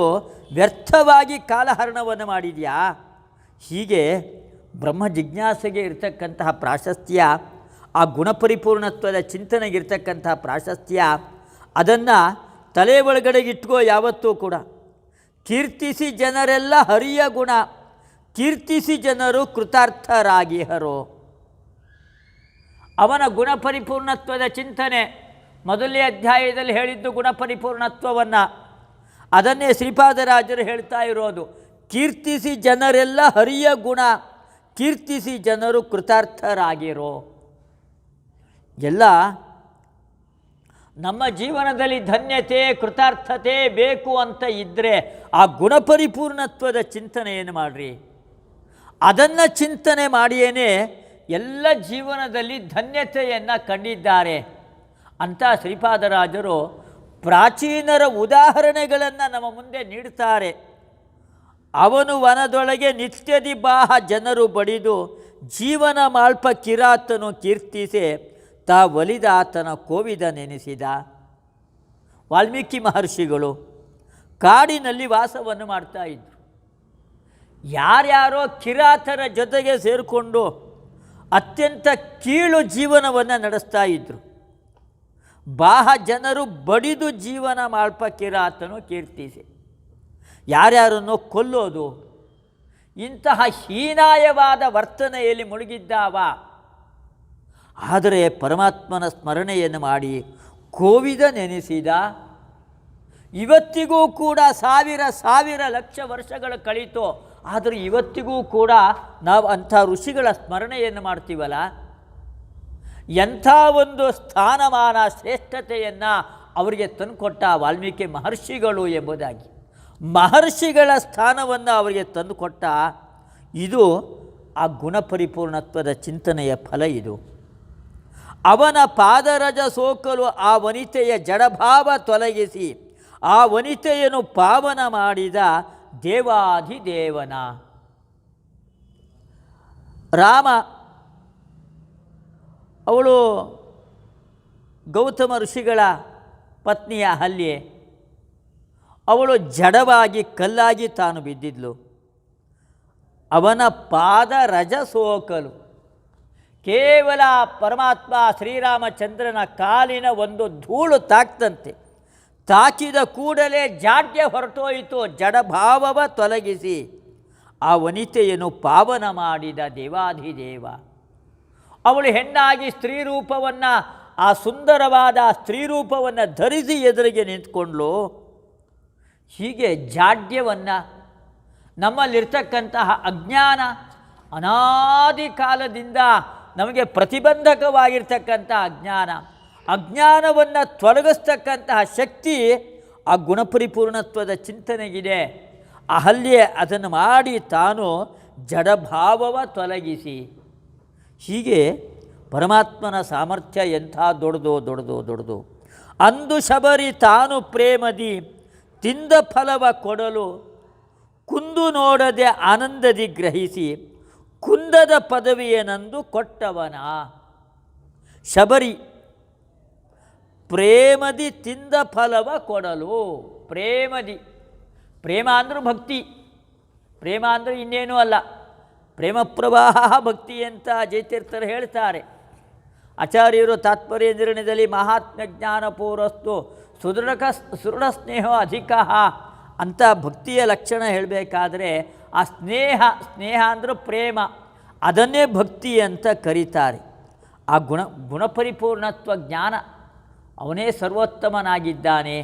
ವ್ಯರ್ಥವಾಗಿ ಕಾಲಹರಣವನ್ನು ಮಾಡಿದೆಯಾ. ಹೀಗೆ ಬ್ರಹ್ಮ ಜಿಜ್ಞಾಸೆಗೆ ಇರತಕ್ಕಂತಹ ಪ್ರಾಶಸ್ತ್ಯ, ಆ ಗುಣಪರಿಪೂರ್ಣತ್ವದ ಚಿಂತನೆಗಿರ್ತಕ್ಕಂತಹ ಪ್ರಾಶಸ್ತ್ಯ, ಅದನ್ನು ತಲೆ ಒಳಗಡೆಗೆ ಇಟ್ಕೋ ಯಾವತ್ತೂ ಕೂಡ. ಕೀರ್ತಿಸಿ ಜನರೆಲ್ಲ ಹರಿಯ ಗುಣ, ಕೀರ್ತಿಸಿ ಜನರು ಕೃತಾರ್ಥರಾಗಿಹರೋ. ಅವನ ಗುಣಪರಿಪೂರ್ಣತ್ವದ ಚಿಂತನೆ ಮೊದಲನೇ ಅಧ್ಯಾಯದಲ್ಲಿ ಹೇಳಿದ್ದು ಗುಣಪರಿಪೂರ್ಣತ್ವವನ್ನು. ಅದನ್ನೇ ಶ್ರೀಪಾದರಾಜರು ಹೇಳ್ತಾ ಇರೋದು. ಕೀರ್ತಿಸಿ ಜನರೆಲ್ಲ ಹರಿಯ ಗುಣ, ಕೀರ್ತಿಸಿ ಜನರು ಕೃತಾರ್ಥರಾಗಿರೋ. ಎಲ್ಲ ನಮ್ಮ ಜೀವನದಲ್ಲಿ ಧನ್ಯತೆ, ಕೃತಾರ್ಥತೆ ಬೇಕು ಅಂತ ಇದ್ದರೆ ಆ ಗುಣಪರಿಪೂರ್ಣತ್ವದ ಚಿಂತನೆಯನ್ನು ಮಾಡಿರಿ. ಅದನ್ನು ಚಿಂತನೆ ಮಾಡಿಯೇ ಎಲ್ಲ ಜೀವನದಲ್ಲಿ ಧನ್ಯತೆಯನ್ನು ಕಂಡಿದ್ದಾರೆ ಅಂತ ಶ್ರೀಪಾದರಾಜರು ಪ್ರಾಚೀನರ ಉದಾಹರಣೆಗಳನ್ನು ನಮ್ಮ ಮುಂದೆ ನೀಡ್ತಾರೆ. ಅವನು ವನದೊಳಗೆ ನಿತ್ಯದಿ ಬಾಹ ಜನರು ಬಡಿದು ಜೀವನ ಮಾಳ್ಪ ಕಿರಾತನು ಕೀರ್ತಿಸೆ ತಾ ಒಲಿದಾತನ ಕೋವಿದ ನೆನೆಸಿದ. ವಾಲ್ಮೀಕಿ ಮಹರ್ಷಿಗಳು ಕಾಡಿನಲ್ಲಿ ವಾಸವನ್ನು ಮಾಡ್ತಾ ಇದ್ದರು. ಯಾರ್ಯಾರೋ ಕಿರಾತರ ಜೊತೆಗೆ ಸೇರಿಕೊಂಡು ಅತ್ಯಂತ ಕೀಳು ಜೀವನವನ್ನು ನಡೆಸ್ತಾ ಇದ್ದರು. ಬಾಹ ಜನರು ಬಡಿದು ಜೀವನ ಮಾಳ್ಪ ಕಿರಾತನು ಕೀರ್ತಿಸಿ, ಯಾರ್ಯಾರನ್ನು ಕೊಲ್ಲೋದು, ಇಂತಹ ಹೀನಾಯವಾದ ವರ್ತನೆಯಲ್ಲಿ ಮುಳುಗಿದ್ದಾವ. ಆದರೆ ಪರಮಾತ್ಮನ ಸ್ಮರಣೆಯನ್ನು ಮಾಡಿ ಕೋವಿದ ನೆನೆಸಿದ. ಇವತ್ತಿಗೂ ಕೂಡ ಸಾವಿರ ಸಾವಿರ ಲಕ್ಷ ವರ್ಷಗಳು ಕಳೀತು, ಆದರೆ ಇವತ್ತಿಗೂ ಕೂಡ ನಾವು ಅಂಥ ಋಷಿಗಳ ಸ್ಮರಣೆಯನ್ನು ಮಾಡ್ತೀವಲ್ಲ. ಎಂಥ ಒಂದು ಸ್ಥಾನಮಾನ ಶ್ರೇಷ್ಠತೆಯನ್ನು ಅವರಿಗೆ ತಂದುಕೊಟ್ಟ ವಾಲ್ಮೀಕಿ ಮಹರ್ಷಿಗಳು ಎಂಬುದಾಗಿ, ಮಹರ್ಷಿಗಳ ಸ್ಥಾನವನ್ನು ಅವರಿಗೆ ತಂದುಕೊಟ್ಟ. ಇದು ಆ ಗುಣಪರಿಪೂರ್ಣತ್ವದ ಚಿಂತನೆಯ ಫಲ. ಇದು ಅವನ ಪಾದರಜ ಸೋಕಲು ಆ ವನಿತೆಯ ಜಡಭಾವ ತೊಲಗಿಸಿ ಆ ವನಿತೆಯನ್ನು ಪಾವನ ಮಾಡಿದ ದೇವಾಧಿದೇವನ. ರಾಮ, ಅವಳು ಗೌತಮ ಋಷಿಗಳ ಪತ್ನಿಯ ಅಹಲ್ಯೆ. ಅವಳು ಜಡವಾಗಿ ಕಲ್ಲಾಗಿ ತಾನು ಬಿದ್ದಿದ್ಲು. ಅವನ ಪಾದ ರಜ ಸೋಕಲು, ಕೇವಲ ಪರಮಾತ್ಮ ಶ್ರೀರಾಮಚಂದ್ರನ ಕಾಲಿನ ಒಂದು ಧೂಳು ತಾಕ್ತಂತೆ, ತಾಕಿದ ಕೂಡಲೇ ಜಾಡ್ಯ ಹೊರಟೋಯಿತು. ಜಡಭಾವವ ತೊಲಗಿಸಿ ಆ ವನಿತೆಯನ್ನು ಪಾವನ ಮಾಡಿದ ದೇವಾಧಿದೇವ. ಅವಳು ಹೆಣ್ಣಾಗಿ ಸ್ತ್ರೀರೂಪವನ್ನು, ಆ ಸುಂದರವಾದ ಸ್ತ್ರೀರೂಪವನ್ನು ಧರಿಸಿ ಎದುರಿಗೆ ನಿಂತ್ಕೊಂಡ್ಳು. ಹೀಗೆ ಜಾಡ್ಯವನ್ನು, ನಮ್ಮಲ್ಲಿರ್ತಕ್ಕಂತಹ ಅಜ್ಞಾನ, ಅನಾದಿ ಕಾಲದಿಂದ ನಮಗೆ ಪ್ರತಿಬಂಧಕವಾಗಿರ್ತಕ್ಕಂಥ ಅಜ್ಞಾನವನ್ನು ತೊಲಗಿಸ್ತಕ್ಕಂತಹ ಶಕ್ತಿ ಆ ಗುಣಪರಿಪೂರ್ಣತ್ವದ ಚಿಂತನೆಗಿದೆ. ಅಹಲ್ಯೆ ಅದನ್ನು ಮಾಡಿ ತಾನು ಜಡಭಾವವ ತೊಲಗಿಸಿ. ಹೀಗೆ ಪರಮಾತ್ಮನ ಸಾಮರ್ಥ್ಯ ಎಂಥ ದೊಡ್ಡದು. ಅಂದು ಶಬರಿ ತಾನು ಪ್ರೇಮದಿ ತಿಂದ ಫಲವ ಕೊಡಲು ಕುಂದು ನೋಡದೆ ಆನಂದದಿ ಗ್ರಹಿಸಿ ಕುಂದದ ಪದವಿಯನೆಂದು ಕೊಟ್ಟವನ. ಶಬರಿ ಪ್ರೇಮದಿ ತಿಂದ ಫಲವ ಕೊಡಲು. ಪ್ರೇಮದಿ, ಪ್ರೇಮ ಅಂದ್ರೆ ಭಕ್ತಿ, ಪ್ರೇಮ ಅಂದರೆ ಇನ್ನೇನೂ ಅಲ್ಲ, ಪ್ರೇಮ ಪ್ರವಾಹ ಭಕ್ತಿ ಅಂತ ಜಯತೀರ್ಥರು ಹೇಳ್ತಾರೆ. ಆಚಾರ್ಯರು ತಾತ್ಪರ್ಯ ನಿರ್ಣಯದಲ್ಲಿ ಮಹಾತ್ಮ ಜ್ಞಾನ ಪೂರಸ್ತು ಸುದೃಢ ಸ್ನೇಹ ಅಧಿಕ ಅಂತ ಭಕ್ತಿಯ ಲಕ್ಷಣ ಹೇಳಬೇಕಾದ್ರೆ ಆ ಸ್ನೇಹ ಅಂದರೆ ಪ್ರೇಮ, ಅದನ್ನೇ ಭಕ್ತಿ ಅಂತ ಕರೀತಾರೆ. ಆ ಗುಣಪರಿಪೂರ್ಣತ್ವ ಜ್ಞಾನ, ಅವನೇ ಸರ್ವೋತ್ತಮನಾಗಿದ್ದಾನೆ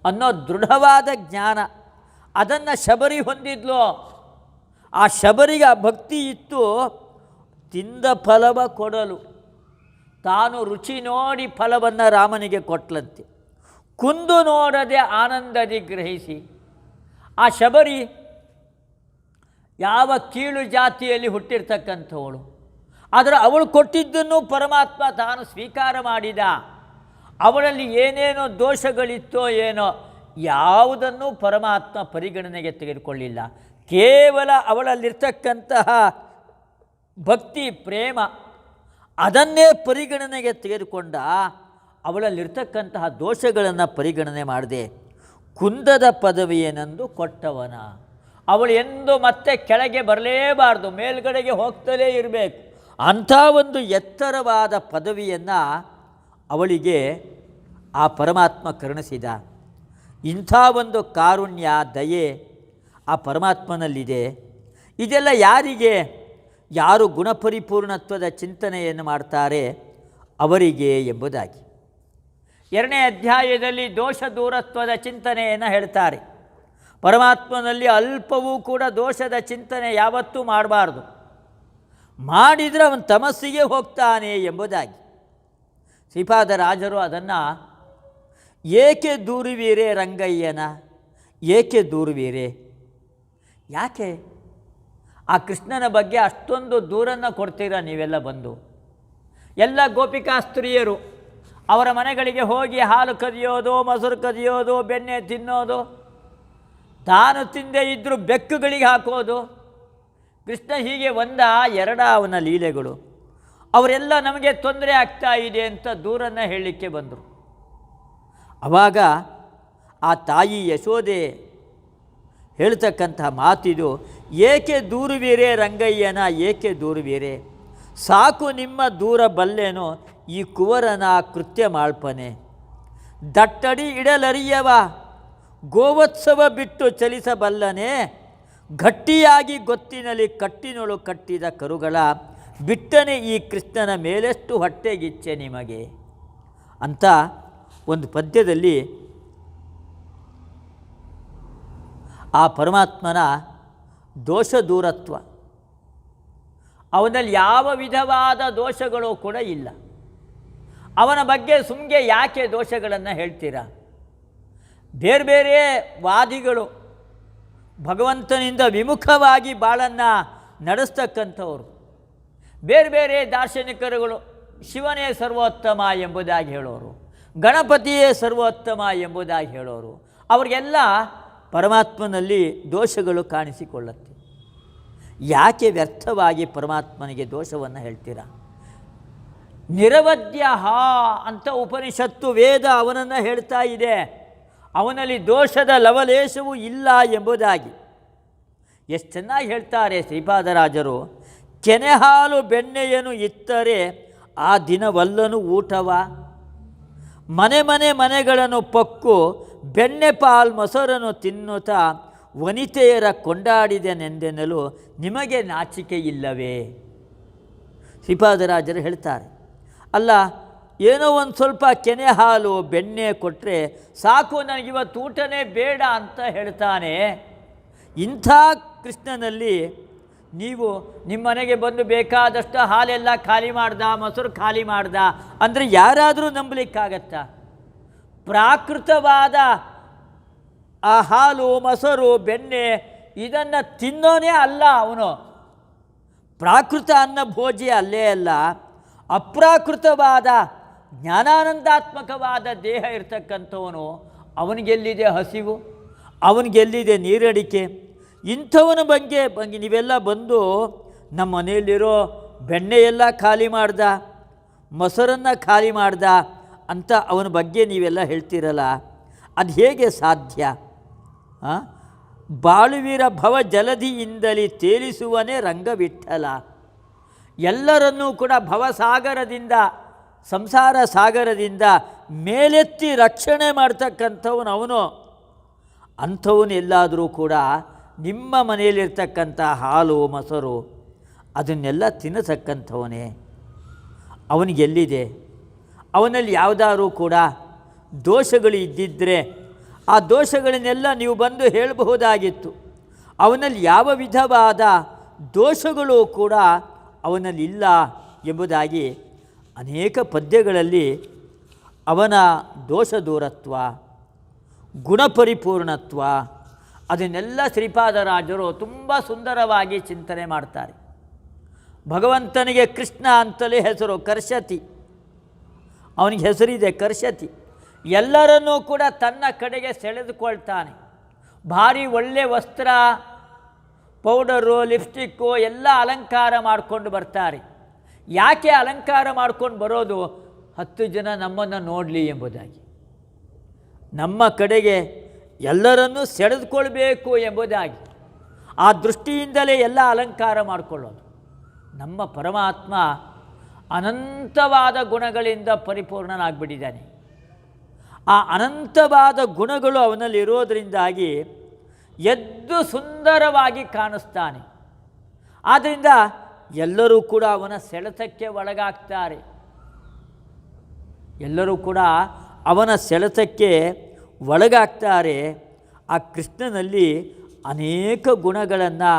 ಅನ್ನೋ ದೃಢವಾದ ಜ್ಞಾನ, ಅದನ್ನು ಶಬರಿ ಹೊಂದಿದ್ಲು. ಆ ಶಬರಿಗೆ ಆ ಭಕ್ತಿ ಇತ್ತು. ತಿಂದ ಫಲವ ಕೊಡಲು, ತಾನು ರುಚಿ ನೋಡಿ ಫಲವನ್ನು ರಾಮನಿಗೆ ಕೊಟ್ಲಂತೆ. ಕುಂದು ನೋಡದೆ ಆನಂದದಿ ಗ್ರಹಿಸಿ. ಆ ಶಬರಿ ಯಾವ ಕೀಳು ಜಾತಿಯಲ್ಲಿ ಹುಟ್ಟಿರ್ತಕ್ಕಂಥವಳು, ಆದರೆ ಅವಳು ಕೊಟ್ಟಿದ್ದನ್ನು ಪರಮಾತ್ಮ ತಾನು ಸ್ವೀಕಾರ ಮಾಡಿದ. ಅವಳಲ್ಲಿ ಏನೇನೋ ದೋಷಗಳಿತ್ತೋ ಏನೋ ಯಾವುದನ್ನು ಪರಮಾತ್ಮ ಪರಿಗಣನೆಗೆ ತೆಗೆದುಕೊಳ್ಳಿಲ್ಲ. ಕೇವಲ ಅವಳಲ್ಲಿರ್ತಕ್ಕಂತಹ ಭಕ್ತಿ ಪ್ರೇಮ ಅದನ್ನೇ ಪರಿಗಣನೆಗೆ ತೆಗೆದುಕೊಂಡ. ಅವಳಲ್ಲಿರ್ತಕ್ಕಂತಹ ದೋಷಗಳನ್ನು ಪರಿಗಣನೆ ಮಾಡದೆ ಕುಂದದ ಪದವಿಯನೆಂದು ಕೊಟ್ಟವನ. ಅವಳು ಎಂದು ಮತ್ತೆ ಕೆಳಗೆ ಬರಲೇಬಾರ್ದು, ಮೇಲ್ಗಡೆಗೆ ಹೋಗ್ತಲೇ ಇರಬೇಕು. ಅಂಥ ಒಂದು ಎತ್ತರವಾದ ಪದವಿಯನ್ನು ಅವಳಿಗೆ ಆ ಪರಮಾತ್ಮ ಕರುಣಿಸಿದ. ಇಂಥ ಒಂದು ಕಾರುಣ್ಯ ದಯೆ ಆ ಪರಮಾತ್ಮನಲ್ಲಿದೆ. ಇದೆಲ್ಲ ಯಾರಿಗೆ? ಯಾರು ಗುಣಪರಿಪೂರ್ಣತ್ವದ ಚಿಂತನೆಯನ್ನು ಮಾಡ್ತಾರೆ ಅವರಿಗೆ ಎಂಬುದಾಗಿ 2ನೇ ಅಧ್ಯಾಯದಲ್ಲಿ ದೋಷ ದೂರತ್ವದ ಚಿಂತನೆಯನ್ನು ಹೇಳ್ತಾರೆ. ಪರಮಾತ್ಮನಲ್ಲಿ ಅಲ್ಪವೂ ಕೂಡ ದೋಷದ ಚಿಂತನೆ ಯಾವತ್ತೂ ಮಾಡಬಾರ್ದು, ಮಾಡಿದರೆ ಅವನು ತಮಸ್ಸಿಗೆ ಹೋಗ್ತಾನೆ ಎಂಬುದಾಗಿ. ಶ್ರೀಪಾದರಾಜರು ಅದನ್ನು ಏಕೆ ದೂರುವೀರೇ ರಂಗಯ್ಯನ, ಏಕೆ ದೂರುವೀರೇ, ಯಾಕೆ ಆ ಕೃಷ್ಣನ ಬಗ್ಗೆ ಅಷ್ಟೊಂದು ದೂರನ್ನು ಕೊಡ್ತೀರಾ ನೀವೆಲ್ಲ ಬಂದು? ಎಲ್ಲ ಗೋಪಿಕಾಸ್ತ್ರೀಯರು ಅವರ ಮನೆಗಳಿಗೆ ಹೋಗಿ ಹಾಲು ಕದಿಯೋದು, ಮೊಸರು ಕದಿಯೋದು, ಬೆಣ್ಣೆ ತಿನ್ನೋದು, ತಾನು ತಿಂದೇ ಇದ್ದರೂ ಬೆಕ್ಕುಗಳಿಗೆ ಹಾಕೋದು. ಕೃಷ್ಣ ಹೀಗೆ ಎರಡ ಅವನ ಲೀಲೆಗಳು. ಅವರೆಲ್ಲ ನಮಗೆ ತೊಂದರೆ ಆಗ್ತಾ ಇದೆ ಅಂತ ದೂರನ್ನು ಹೇಳಲಿಕ್ಕೆ ಬಂದರು. ಆವಾಗ ಆ ತಾಯಿ ಯಶೋದೆ ಹೇಳ್ತಕ್ಕಂತಹ ಮಾತಿದು, ಏಕೆ ದೂರುವೀರೇ ರಂಗಯ್ಯನ, ಏಕೆ ದೂರುವೀರೇ, ಸಾಕು ನಿಮ್ಮ ದೂರ ಬಲ್ಲೆನೋ ಈ ಕುವರನ ಕೃತ್ಯ ಮಾಳ್ಪನೆ. ದಟ್ಟಡಿ ಇಡಲರಿಯವ ಗೋವತ್ಸವ ಬಿಟ್ಟು ಚಲಿಸಬಲ್ಲನೆ, ಗಟ್ಟಿಯಾಗಿ ಗೊತ್ತಿನಲ್ಲಿ ಕಟ್ಟಿನೊಳು ಕಟ್ಟಿದ ಕರುಗಳ ಬಿಟ್ಟನೆ ಈ ಕೃಷ್ಣನ ಮೇಲೆಷ್ಟು ಹೊಟ್ಟೆಗಿಚ್ಚೆ ನಿಮಗೆ ಅಂತ ಒಂದು ಪದ್ಯದಲ್ಲಿ ಆ ಪರಮಾತ್ಮನ ದೋಷ ದೂರತ್ವ, ಅವನಲ್ಲಿ ಯಾವ ವಿಧವಾದ ದೋಷಗಳು ಕೂಡ ಇಲ್ಲ. ಅವನ ಬಗ್ಗೆ ಸುಮ್ಗೆ ಯಾಕೆ ದೋಷಗಳನ್ನು ಹೇಳ್ತೀರಾ? ಬೇರೆ ಬೇರೆ ವಾದಿಗಳು ಭಗವಂತನಿಂದ ವಿಮುಖವಾಗಿ ಬಾಳನ್ನು ನಡೆಸ್ತಕ್ಕಂಥವರು, ಬೇರೆ ಬೇರೆ ದಾರ್ಶನಿಕರುಗಳು ಶಿವನೇ ಸರ್ವೋತ್ತಮ ಎಂಬುದಾಗಿ ಹೇಳೋರು, ಗಣಪತಿಯೇ ಸರ್ವೋತ್ತಮ ಎಂಬುದಾಗಿ ಹೇಳೋರು, ಅವರಿಗೆಲ್ಲ ಪರಮಾತ್ಮನಲ್ಲಿ ದೋಷಗಳು ಕಾಣಿಸಿಕೊಳ್ಳುತ್ತೆ. ಯಾಕೆ ವ್ಯರ್ಥವಾಗಿ ಪರಮಾತ್ಮನಿಗೆ ದೋಷವನ್ನು ಹೇಳ್ತೀರಾ? ನಿರವಧ್ಯ ಅಂತ ಉಪನಿಷತ್ತು ವೇದ ಅವನನ್ನು ಹೇಳ್ತಾ ಇದೆ. ಅವನಲ್ಲಿ ದೋಷದ ಲವಲೇಶವೂ ಇಲ್ಲ ಎಂಬುದಾಗಿ ಎಷ್ಟು ಚೆನ್ನಾಗಿ ಹೇಳ್ತಾರೆ ಶ್ರೀಪಾದರಾಜರು. ಕೆನೆ ಹಾಲು ಬೆಣ್ಣೆಯನ್ನು ಇತ್ತರೆ ಆ ದಿನವಲ್ಲನು ಊಟವ, ಮನೆಗಳನ್ನು ಪಕ್ಕು ಬೆಣ್ಣೆ ಪಾಲ್ ಮೊಸರನ್ನು ತಿನ್ನುತ್ತಾ ವನಿತೆಯರ ಕೊಂಡಾಡಿದೆನೆಂದೆನ್ನಲು ನಿಮಗೆ ನಾಚಿಕೆ ಇಲ್ಲವೇ? ಶ್ರೀಪಾದರಾಜರು ಹೇಳ್ತಾರೆ, ಅಲ್ಲ ಏನೋ ಒಂದು ಸ್ವಲ್ಪ ಕೆನೆ ಹಾಲು ಬೆಣ್ಣೆ ಕೊಟ್ಟರೆ ಸಾಕು, ನನಗಿವತ್ತು ಊಟನೇ ಬೇಡ ಅಂತ ಹೇಳ್ತಾನೆ. ಇಂಥ ಕೃಷ್ಣನಲ್ಲಿ ನೀವು ನಿಮ್ಮ ಮನೆಗೆ ಬಂದು ಬೇಕಾದಷ್ಟು ಹಾಲೆಲ್ಲ ಖಾಲಿ ಮಾಡ್ದ, ಮೊಸರು ಖಾಲಿ ಮಾಡ್ದ ಅಂದರೆ ಯಾರಾದರೂ ನಂಬಲಿಕ್ಕಾಗತ್ತಾ? ಪ್ರಾಕೃತವಾದ ಆ ಹಾಲು ಮೊಸರು ಬೆಣ್ಣೆ ಇದನ್ನು ತಿನ್ನೋನೇ ಅಲ್ಲ ಅವನು. ಪ್ರಾಕೃತ ಅನ್ನ ಭೋಜ್ಯ ಅಲ್ಲೇ ಅಲ್ಲ, ಅಪ್ರಾಕೃತವಾದ ಜ್ಞಾನಾನಂದಾತ್ಮಕವಾದ ದೇಹ ಇರ್ತಕ್ಕಂಥವನು. ಅವನಿಗೆಲ್ಲಿದೆ ಹಸಿವು, ಅವನಿಗೆಲ್ಲಿದೆ ನೀರಡಿಕೆ? ಇಂಥವನ ಬಗ್ಗೆ ನೀವೆಲ್ಲ ಬಂದು ನಮ್ಮ ಮನೆಯಲ್ಲಿರೋ ಬೆಣ್ಣೆ ಎಲ್ಲ ಖಾಲಿ ಮಾಡ್ದ, ಮೊಸರನ್ನು ಖಾಲಿ ಮಾಡ್ದ ಅಂತ ಅವನ ಬಗ್ಗೆ ನೀವೆಲ್ಲ ಹೇಳ್ತೀರಲ್ಲ, ಅದು ಹೇಗೆ ಸಾಧ್ಯ? ಬಾಳುವಿರ ಭವ ಜಲಧಿಯಿಂದಲೇ ತೇಲಿಸುವನೇ ರಂಗವಿಠಲ. ಎಲ್ಲರನ್ನೂ ಕೂಡ ಭವಸಾಗರದಿಂದ, ಸಂಸಾರ ಸಾಗರದಿಂದ ಮೇಲೆತ್ತಿ ರಕ್ಷಣೆ ಮಾಡ್ತಕ್ಕಂಥವನು ಅವನು. ಅಂಥವನ್ನೆಲ್ಲಾದರೂ ಕೂಡ ನಿಮ್ಮ ಮನೆಯಲ್ಲಿರ್ತಕ್ಕಂಥ ಹಾಲು ಮೊಸರು ಅದನ್ನೆಲ್ಲ ತಿನ್ನತಕ್ಕಂಥವನೇ. ಅವನಿಗೆಲ್ಲಿದೆ? ಅವನಲ್ಲಿ ಯಾವುದಾದ್ರೂ ಕೂಡ ದೋಷಗಳು ಇದ್ದಿದ್ದರೆ ಆ ದೋಷಗಳನ್ನೆಲ್ಲ ನೀವು ಬಂದು ಹೇಳಬಹುದಾಗಿತ್ತು. ಅವನಲ್ಲಿ ಯಾವ ವಿಧವಾದ ದೋಷಗಳು ಕೂಡ ಅವನಲ್ಲಿಲ್ಲ ಎಂಬುದಾಗಿ ಅನೇಕ ಪದ್ಯಗಳಲ್ಲಿ ಅವನ ದೋಷ ದೂರತ್ವ, ಗುಣಪರಿಪೂರ್ಣತ್ವ ಅದನ್ನೆಲ್ಲ ಶ್ರೀಪಾದರಾಜರು ತುಂಬ ಸುಂದರವಾಗಿ ಚಿಂತನೆ ಮಾಡ್ತಾರೆ. ಭಗವಂತನಿಗೆ ಕೃಷ್ಣ ಅಂತಲೇ ಹೆಸರು, ಕರ್ಷತಿ. ಅವನಿಗೆ ಹೆಸರಿದೆ ಕರ್ಷತಿ. ಎಲ್ಲರನ್ನೂ ಕೂಡ ತನ್ನ ಕಡೆಗೆ ಸೆಳೆದುಕೊಳ್ತಾನೆ. ಭಾರಿ ಒಳ್ಳೆ ವಸ್ತ್ರ, ಪೌಡರು, ಲಿಪ್ಸ್ಟಿಕ್ಕು ಎಲ್ಲ ಅಲಂಕಾರ ಮಾಡಿಕೊಂಡು ಬರ್ತಾರೆ. ಯಾಕೆ ಅಲಂಕಾರ ಮಾಡ್ಕೊಂಡು ಬರೋದು? 10 ಜನ ನಮ್ಮನ್ನು ನೋಡಲಿ ಎಂಬುದಾಗಿ, ನಮ್ಮ ಕಡೆಗೆ ಎಲ್ಲರನ್ನೂ ಸೆಳೆದುಕೊಳ್ಬೇಕು ಎಂಬುದಾಗಿ ಆ ದೃಷ್ಟಿಯಿಂದಲೇ ಎಲ್ಲ ಅಲಂಕಾರ ಮಾಡಿಕೊಳ್ಳೋದು. ನಮ್ಮ ಪರಮಾತ್ಮ ಅನಂತವಾದ ಗುಣಗಳಿಂದ ಪರಿಪೂರ್ಣನಾಗಿಬಿಟ್ಟಿದ್ದಾನೆ. ಆ ಅನಂತವಾದ ಗುಣಗಳು ಅವನಲ್ಲಿರೋದರಿಂದಾಗಿ ಎದ್ದು ಸುಂದರವಾಗಿ ಕಾಣಿಸ್ತಾನೆ. ಆದ್ದರಿಂದ ಎಲ್ಲರೂ ಕೂಡ ಅವನ ಸೆಳೆತಕ್ಕೆ ಒಳಗಾಗ್ತಾರೆ. ಎಲ್ಲರೂ ಕೂಡ ಅವನ ಸೆಳೆತಕ್ಕೆ ಒಳಗಾಗ್ತಾರೆ. ಆ ಕೃಷ್ಣನಲ್ಲಿ ಅನೇಕ ಗುಣಗಳನ್ನು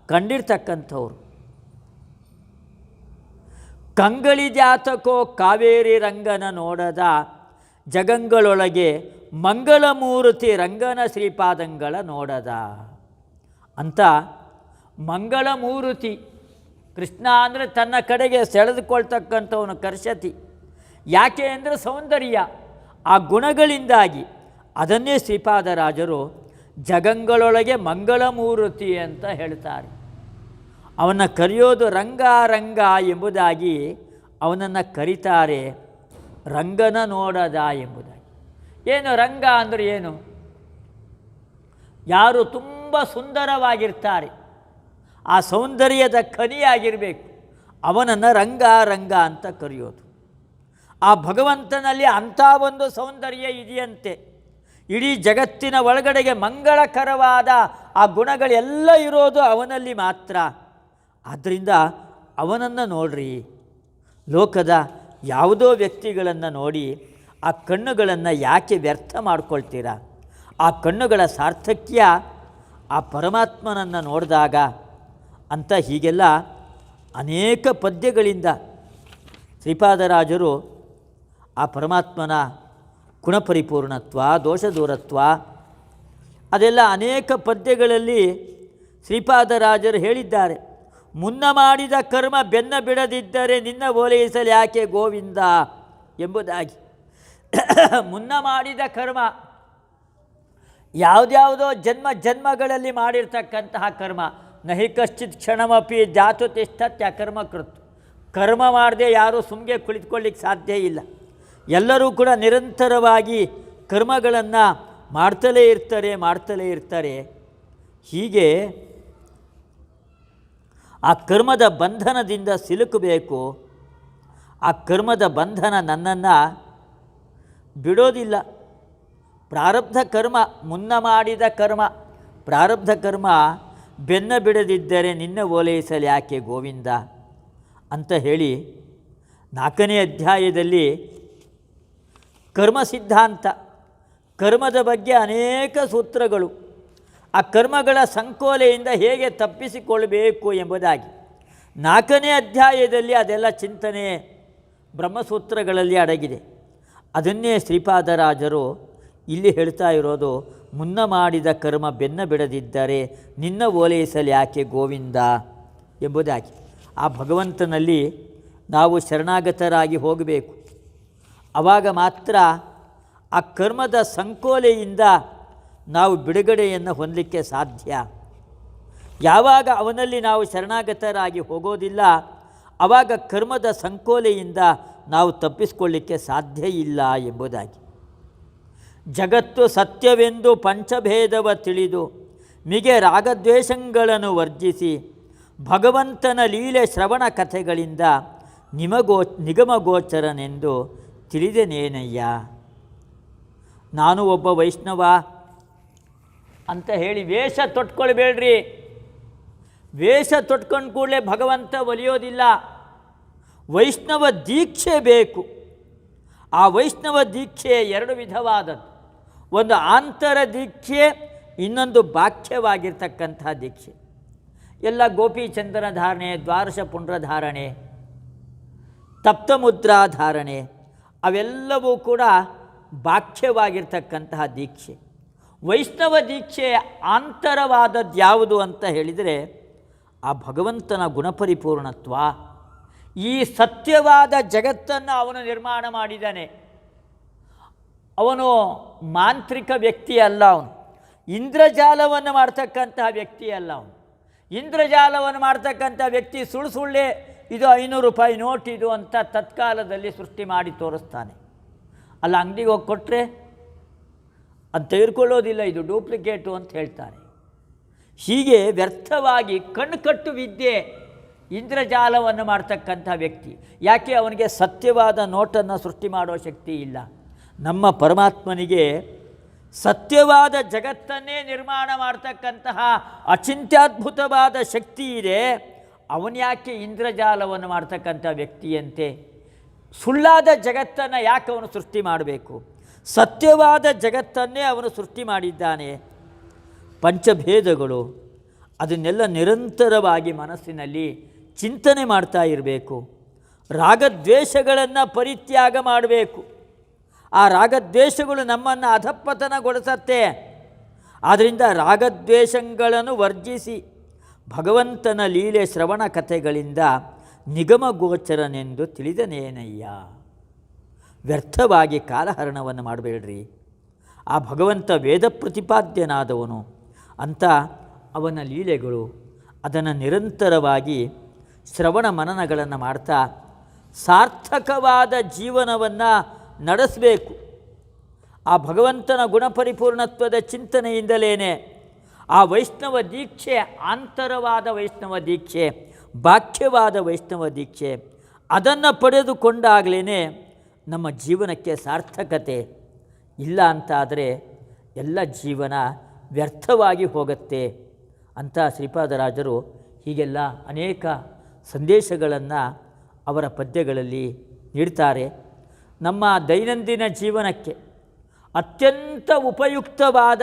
ಕಂಡಿರ್ತಕ್ಕಂಥವ್ರು. ಕಂಗಳಿದ್ಯಾತಕೋ ಕಾವೇರಿ ರಂಗನ ನೋಡದ ಜಗಂಗಳೊಳಗೆ ಮಂಗಳಮೂರ್ತಿ ರಂಗನ ಶ್ರೀಪಾದಂಗಳ ನೋಡದ ಅಂತ ಮಂಗಳಮೂರ್ತಿ ಕೃಷ್ಣ ಅಂದರೆ ತನ್ನ ಕಡೆಗೆ ಸೆಳೆದುಕೊಳ್ತಕ್ಕಂಥವನು ಕರ್ಷತಿ. ಯಾಕೆ ಅಂದರೆ ಸೌಂದರ್ಯ, ಆ ಗುಣಗಳಿಂದಾಗಿ. ಅದನ್ನೇ ಶ್ರೀಪಾದರಾಜರು ಜಗಂಗಳೊಳಗೆ ಮಂಗಳಮೂರ್ತಿ ಅಂತ ಹೇಳ್ತಾರೆ. ಅವನ ಕರೆಯೋದು ರಂಗ ರಂಗ ಎಂಬುದಾಗಿ ಅವನನ್ನು ಕರೀತಾರೆ. ರಂಗನ ನೋಡದ ಎಂಬುದಾಗಿ. ಏನು ರಂಗ ಅಂದರೆ ಏನು? ಯಾರು ತುಂಬ ಸುಂದರವಾಗಿರ್ತಾರೆ, ಆ ಸೌಂದರ್ಯದ ಖನಿಯಾಗಿರಬೇಕು, ಅವನನ್ನು ರಂಗ ರಂಗ ಅಂತ ಕರೆಯೋದು. ಆ ಭಗವಂತನಲ್ಲಿ ಅಂಥ ಒಂದು ಸೌಂದರ್ಯ ಇದೆಯಂತೆ. ಇಡೀ ಜಗತ್ತಿನ ಒಳಗಡೆಗೆ ಮಂಗಳಕರವಾದ ಆ ಗುಣಗಳೆಲ್ಲ ಇರೋದು ಅವನಲ್ಲಿ ಮಾತ್ರ. ಆದ್ದರಿಂದ ಅವನನ್ನು ನೋಡ್ರಿ. ಲೋಕದ ಯಾವುದೋ ವ್ಯಕ್ತಿಗಳನ್ನು ನೋಡಿ ಆ ಕಣ್ಣುಗಳನ್ನು ಯಾಕೆ ವ್ಯರ್ಥ ಮಾಡ್ಕೊಳ್ತೀರಾ? ಆ ಕಣ್ಣುಗಳ ಸಾರ್ಥಕ್ಯ ಆ ಪರಮಾತ್ಮನನ್ನು ನೋಡಿದಾಗ ಅಂತ ಹೀಗೆಲ್ಲ ಅನೇಕ ಪದ್ಯಗಳಿಂದ ಶ್ರೀಪಾದರಾಜರು ಆ ಪರಮಾತ್ಮನ ಗುಣಪರಿಪೂರ್ಣತ್ವ, ದೋಷ ದೂರತ್ವ ಅದೆಲ್ಲ ಅನೇಕ ಪದ್ಯಗಳಲ್ಲಿ ಶ್ರೀಪಾದರಾಜರು ಹೇಳಿದ್ದಾರೆ. ಮುನ್ನ ಮಾಡಿದ ಕರ್ಮ ಬೆನ್ನ ಬಿಡದಿದ್ದರೆ ನಿನ್ನ ಓಲೈಸಲು ಯಾಕೆ ಗೋವಿಂದ ಎಂಬುದಾಗಿ. ಮುನ್ನ ಮಾಡಿದ ಕರ್ಮ ಯಾವುದ್ಯಾವುದೋ ಜನ್ಮಗಳಲ್ಲಿ ಮಾಡಿರ್ತಕ್ಕಂತಹ ಕರ್ಮ. ನಹಿ ಕಶ್ಚಿತ್ ಕ್ಷಣಮಪಿ ಜಾತು ತಿಷ್ಠತ್ಯ ಕರ್ಮಕೃತ್. ಕರ್ಮ ಮಾಡದೆ ಯಾರೂ ಸುಮ್ಮನೆ ಕುಳಿತುಕೊಳ್ಳಿಕ್ಕೆ ಸಾಧ್ಯ ಇಲ್ಲ. ಎಲ್ಲರೂ ಕೂಡ ನಿರಂತರವಾಗಿ ಕರ್ಮಗಳನ್ನು ಮಾಡ್ತಲೇ ಇರ್ತಾರೆ. ಹೀಗೆ ಆ ಕರ್ಮದ ಬಂಧನದಿಂದ ಸಿಲುಕಬೇಕು. ಆ ಕರ್ಮದ ಬಂಧನ ನನ್ನನ್ನು ಬಿಡೋದಿಲ್ಲ. ಪ್ರಾರಬ್ಧ ಕರ್ಮ, ಮುನ್ನ ಮಾಡಿದ ಕರ್ಮ, ಪ್ರಾರಬ್ಧ ಕರ್ಮ ಬೆನ್ನ ಬಿಡದಿದ್ದರೆ ನಿನ್ನ ಓಲೈಸಲು ಯಾಕೆ ಗೋವಿಂದ ಅಂತ ಹೇಳಿ 4ನೇ ಅಧ್ಯಾಯದಲ್ಲಿ ಕರ್ಮ ಸಿದ್ಧಾಂತ, ಕರ್ಮದ ಬಗ್ಗೆ ಅನೇಕ ಸೂತ್ರಗಳು, ಆ ಕರ್ಮಗಳ ಸಂಕೋಲೆಯಿಂದ ಹೇಗೆ ತಪ್ಪಿಸಿಕೊಳ್ಳಬೇಕು ಎಂಬುದಾಗಿ 4ನೇ ಅಧ್ಯಾಯದಲ್ಲಿ ಅದೆಲ್ಲ ಚಿಂತನೆ ಬ್ರಹ್ಮಸೂತ್ರಗಳಲ್ಲಿ ಅಡಗಿದೆ. ಅದನ್ನೇ ಶ್ರೀಪಾದರಾಜರು ಇಲ್ಲಿ ಹೇಳ್ತಾ ಇರೋದು. ಮುನ್ನ ಮಾಡಿದ ಕರ್ಮ ಬೆನ್ನ ಬಿಡದಿದ್ದರೆ ನಿನ್ನ ಓಲೈಸಲು ಯಾಕೆ ಗೋವಿಂದ ಎಂಬುದಾಗಿ. ಆ ಭಗವಂತನಲ್ಲಿ ನಾವು ಶರಣಾಗತರಾಗಿ ಹೋಗಬೇಕು. ಆವಾಗ ಮಾತ್ರ ಆ ಕರ್ಮದ ಸಂಕೋಲೆಯಿಂದ ನಾವು ಬಿಡುಗಡೆಯನ್ನು ಹೊಂದಲಿಕ್ಕೆ ಸಾಧ್ಯ. ಯಾವಾಗ ಅವನಲ್ಲಿ ನಾವು ಶರಣಾಗತರಾಗಿ ಹೋಗೋದಿಲ್ಲ, ಆವಾಗ ಕರ್ಮದ ಸಂಕೋಲೆಯಿಂದ ನಾವು ತಪ್ಪಿಸಿಕೊಳ್ಳಿಕ್ಕೆ ಸಾಧ್ಯ ಇಲ್ಲ ಎಂಬುದಾಗಿ. ಜಗತ್ತು ಸತ್ಯವೆಂದು ಪಂಚಭೇದವ ತಿಳಿದು ಮಿಗೆ ರಾಗದ್ವೇಷಗಳನ್ನು ವರ್ಜಿಸಿ ಭಗವಂತನ ಲೀಲೆ ಶ್ರವಣ ಕಥೆಗಳಿಂದ ನಿಗಮಗೋಚರನೆಂದು ತಿಳಿದೆನೇನಯ್ಯ. ನಾನು ಒಬ್ಬ ವೈಷ್ಣವ ಅಂತ ಹೇಳಿ ವೇಷ ತೊಟ್ಕೊಳ್ಬೇಡ್ರಿ. ವೇಷ ತೊಟ್ಕೊಂಡು ಕೂಡಲೇ ಭಗವಂತ ಒಲಿಯೋದಿಲ್ಲ. ವೈಷ್ಣವ ದೀಕ್ಷೆ ಬೇಕು. ಆ ವೈಷ್ಣವ ದೀಕ್ಷೆ ಎರಡು ವಿಧವಾದದ್ದು. ಒಂದು ಆಂತರ ದೀಕ್ಷೆ, ಇನ್ನೊಂದು ಬಾಹ್ಯವಾಗಿರ್ತಕ್ಕಂಥ ದೀಕ್ಷೆ. ಎಲ್ಲ ಗೋಪೀಚಂದನ ಧಾರಣೆ, ದ್ವಾದಶ ಪುಂಡ್ರ ಧಾರಣೆ, ತಪ್ತಮುದ್ರಾ ಧಾರಣೆ ಅವೆಲ್ಲವೂ ಕೂಡ ಬಾಹ್ಯವಾಗಿರ್ತಕ್ಕಂತಹ ದೀಕ್ಷೆ. ವೈಷ್ಣವ ದೀಕ್ಷೆ ಆಂತರವಾದದ್ದು ಯಾವುದು ಅಂತ ಹೇಳಿದರೆ ಆ ಭಗವಂತನ ಗುಣಪರಿಪೂರ್ಣತ್ವ. ಈ ಸತ್ಯವಾದ ಜಗತ್ತನ್ನು ಅವನು ನಿರ್ಮಾಣ ಮಾಡಿದ್ದಾನೆ. ಅವನು ಮಾಂತ್ರಿಕ ವ್ಯಕ್ತಿ ಅಲ್ಲ, ಅವನು ಇಂದ್ರಜಾಲವನ್ನು ಮಾಡ್ತಕ್ಕಂತಹ ವ್ಯಕ್ತಿ ಅಲ್ಲ. ಅವನು ಇಂದ್ರಜಾಲವನ್ನು ಮಾಡ್ತಕ್ಕಂಥ ವ್ಯಕ್ತಿ ಸುಳ್ಳೆ ಇದು 500 ರೂಪಾಯಿ ನೋಟ್ ಇದು ಅಂತ ತತ್ಕಾಲದಲ್ಲಿ ಸೃಷ್ಟಿ ಮಾಡಿ ತೋರಿಸ್ತಾನೆ. ಅಲ್ಲ ಅಂಗಡಿಗೆ ಹೋಗಿ ಕೊಟ್ಟರೆ ಅದು ತೆಗೆದುಕೊಳ್ಳೋದಿಲ್ಲ, ಇದು ಡೂಪ್ಲಿಕೇಟು ಅಂತ ಹೇಳ್ತಾನೆ. ಹೀಗೆ ವ್ಯರ್ಥವಾಗಿ ಕಣ್ಣುಕಟ್ಟು ವಿದ್ಯೆ ಇಂದ್ರಜಾಲವನ್ನು ಮಾಡ್ತಕ್ಕಂಥ ವ್ಯಕ್ತಿ. ಯಾಕೆ? ಅವನಿಗೆ ಸತ್ಯವಾದ ನೋಟನ್ನು ಸೃಷ್ಟಿ ಮಾಡೋ ಶಕ್ತಿ ಇಲ್ಲ. ನಮ್ಮ ಪರಮಾತ್ಮನಿಗೆ ಸತ್ಯವಾದ ಜಗತ್ತನ್ನೇ ನಿರ್ಮಾಣ ಮಾಡ್ತಕ್ಕಂತಹ ಅಚಿಂತ್ಯದ್ಭುತವಾದ ಶಕ್ತಿ ಇದೆ. ಅವನು ಯಾಕೆ ಇಂದ್ರಜಾಲವನ್ನು ಮಾಡ್ತಕ್ಕಂಥ ವ್ಯಕ್ತಿಯಂತೆ ಸುಳ್ಳಾದ ಜಗತ್ತನ್ನು ಯಾಕೆ ಅವನು ಸೃಷ್ಟಿ ಮಾಡಬೇಕು? ಸತ್ಯವಾದ ಜಗತ್ತನ್ನೇ ಅವನು ಸೃಷ್ಟಿ ಮಾಡಿದ್ದಾನೆ. ಪಂಚಭೇದಗಳು ಅದನ್ನೆಲ್ಲ ನಿರಂತರವಾಗಿ ಮನಸ್ಸಿನಲ್ಲಿ ಚಿಂತನೆ ಮಾಡ್ತಾ ಇರಬೇಕು. ರಾಗದ್ವೇಷಗಳನ್ನು ಪರಿತ್ಯಾಗ ಮಾಡಬೇಕು. ಆ ರಾಗದ್ವೇಷಗಳು ನಮ್ಮನ್ನು ಅಧಃಪತನಗೊಳಿಸತ್ತೆ. ಆದ್ದರಿಂದ ರಾಗದ್ವೇಷಗಳನ್ನು ವರ್ಜಿಸಿ ಭಗವಂತನ ಲೀಲೆ ಶ್ರವಣ ಕಥೆಗಳಿಂದ ನಿಗಮಗೋಚರನೆಂದು ತಿಳಿದನೇನಯ್ಯ. ವ್ಯರ್ಥವಾಗಿ ಕಾಲಹರಣವನ್ನು ಮಾಡಬೇಡ್ರಿ. ಆ ಭಗವಂತ ವೇದ ಪ್ರತಿಪಾದ್ಯನಾದವನು ಅಂತ ಅವನ ಲೀಲೆಗಳು, ಅದನ್ನು ನಿರಂತರವಾಗಿ ಶ್ರವಣ ಮನನಗಳನ್ನು ಮಾಡ್ತಾ ಸಾರ್ಥಕವಾದ ಜೀವನವನ್ನು ನಡೆಸಬೇಕು. ಆ ಭಗವಂತನ ಗುಣಪರಿಪೂರ್ಣತ್ವದ ಚಿಂತನೆಯಿಂದಲೇ ಆ ವೈಷ್ಣವ ದೀಕ್ಷೆ ಆಂತರವಾದ ವೈಷ್ಣವ ದೀಕ್ಷೆ, ಬಾಹ್ಯವಾದ ವೈಷ್ಣವ ದೀಕ್ಷೆ ಅದನ್ನು ಪಡೆದುಕೊಂಡಾಗಲೇ ನಮ್ಮ ಜೀವನಕ್ಕೆ ಸಾರ್ಥಕತೆ. ಇಲ್ಲ ಅಂತಾದರೆ ಎಲ್ಲ ಜೀವನ ವ್ಯರ್ಥವಾಗಿ ಹೋಗುತ್ತೆ ಅಂತ ಶ್ರೀಪಾದರಾಜರು ಹೀಗೆಲ್ಲ ಅನೇಕ ಸಂದೇಶಗಳನ್ನು ಅವರ ಪದ್ಯಗಳಲ್ಲಿ ನೀಡ್ತಾರೆ. ನಮ್ಮ ದೈನಂದಿನ ಜೀವನಕ್ಕೆ ಅತ್ಯಂತ ಉಪಯುಕ್ತವಾದ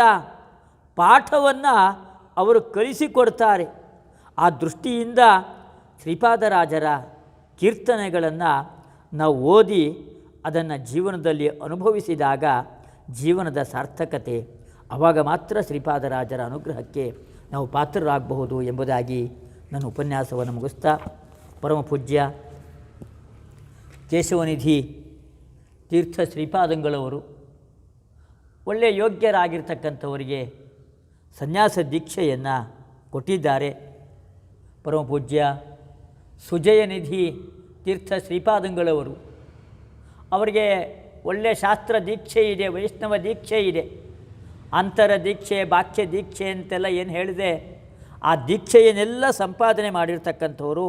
ಪಾಠವನ್ನು ಅವರು ಕಲಿಸಿಕೊಡ್ತಾರೆ. ಆ ದೃಷ್ಟಿಯಿಂದ ಶ್ರೀಪಾದರಾಜರ ಕೀರ್ತನೆಗಳನ್ನು ನಾವು ಓದಿ ಅದನ್ನು ಜೀವನದಲ್ಲಿ ಅನುಭವಿಸಿದಾಗ ಜೀವನದ ಸಾರ್ಥಕತೆ, ಆವಾಗ ಮಾತ್ರ ಶ್ರೀಪಾದರಾಜರ ಅನುಗ್ರಹಕ್ಕೆ ನಾವು ಪಾತ್ರರಾಗಬಹುದು ಎಂಬುದಾಗಿ ನನ್ನ ಉಪನ್ಯಾಸವನ್ನು ಮುಗಿಸ್ತಾ, ಪರಮಪೂಜ್ಯ ಕೇಶವನಿಧಿ ತೀರ್ಥ ಶ್ರೀಪಾದಂಗಳವರು ಒಳ್ಳೆಯ ಯೋಗ್ಯರಾಗಿರ್ತಕ್ಕಂಥವರಿಗೆ ಸನ್ಯಾಸ ದೀಕ್ಷೆಯನ್ನು ಕೊಟ್ಟಿದ್ದಾರೆ. ಪರಮಪೂಜ್ಯ ಸುಜಯನಿಧಿ ತೀರ್ಥ ಶ್ರೀಪಾದಂಗಳವರು ಅವರಿಗೆ ಒಳ್ಳೆಯ ಶಾಸ್ತ್ರ ದೀಕ್ಷೆ ಇದೆ, ವೈಷ್ಣವ ದೀಕ್ಷೆ ಇದೆ. ಅಂತರ ದೀಕ್ಷೆ, ಬಾಹ್ಯ ದೀಕ್ಷೆ ಅಂತೆಲ್ಲ ಏನು ಹೇಳಿದೆ, ಆ ದೀಕ್ಷೆಯನ್ನೆಲ್ಲ ಸಂಪಾದನೆ ಮಾಡಿರ್ತಕ್ಕಂಥವರು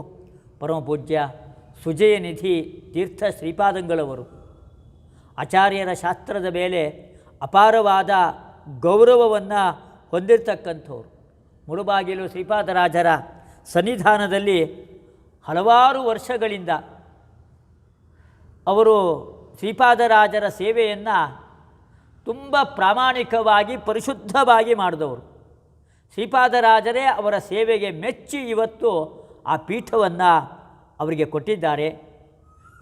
ಪರಮಪೂಜ್ಯ ಸುಜಯನಿಧಿ ತೀರ್ಥ ಶ್ರೀಪಾದಂಗಳವರು. ಆಚಾರ್ಯರ ಶಾಸ್ತ್ರದ ಮೇಲೆ ಅಪಾರವಾದ ಗೌರವವನ್ನು ಹೊಂದಿರತಕ್ಕಂಥವ್ರು. ಮುಳುಬಾಗಿಲು ಶ್ರೀಪಾದರಾಜರ ಸನ್ನಿಧಾನದಲ್ಲಿ ಹಲವಾರು ವರ್ಷಗಳಿಂದ ಅವರು ಶ್ರೀಪಾದರಾಜರ ಸೇವೆಯನ್ನು ತುಂಬ ಪ್ರಾಮಾಣಿಕವಾಗಿ ಪರಿಶುದ್ಧವಾಗಿ ಮಾಡಿದವರು. ಶ್ರೀಪಾದರಾಜರೇ ಅವರ ಸೇವೆಗೆ ಮೆಚ್ಚಿ ಇವತ್ತು ಆ ಪೀಠವನ್ನು ಅವರಿಗೆ ಕೊಟ್ಟಿದ್ದಾರೆ.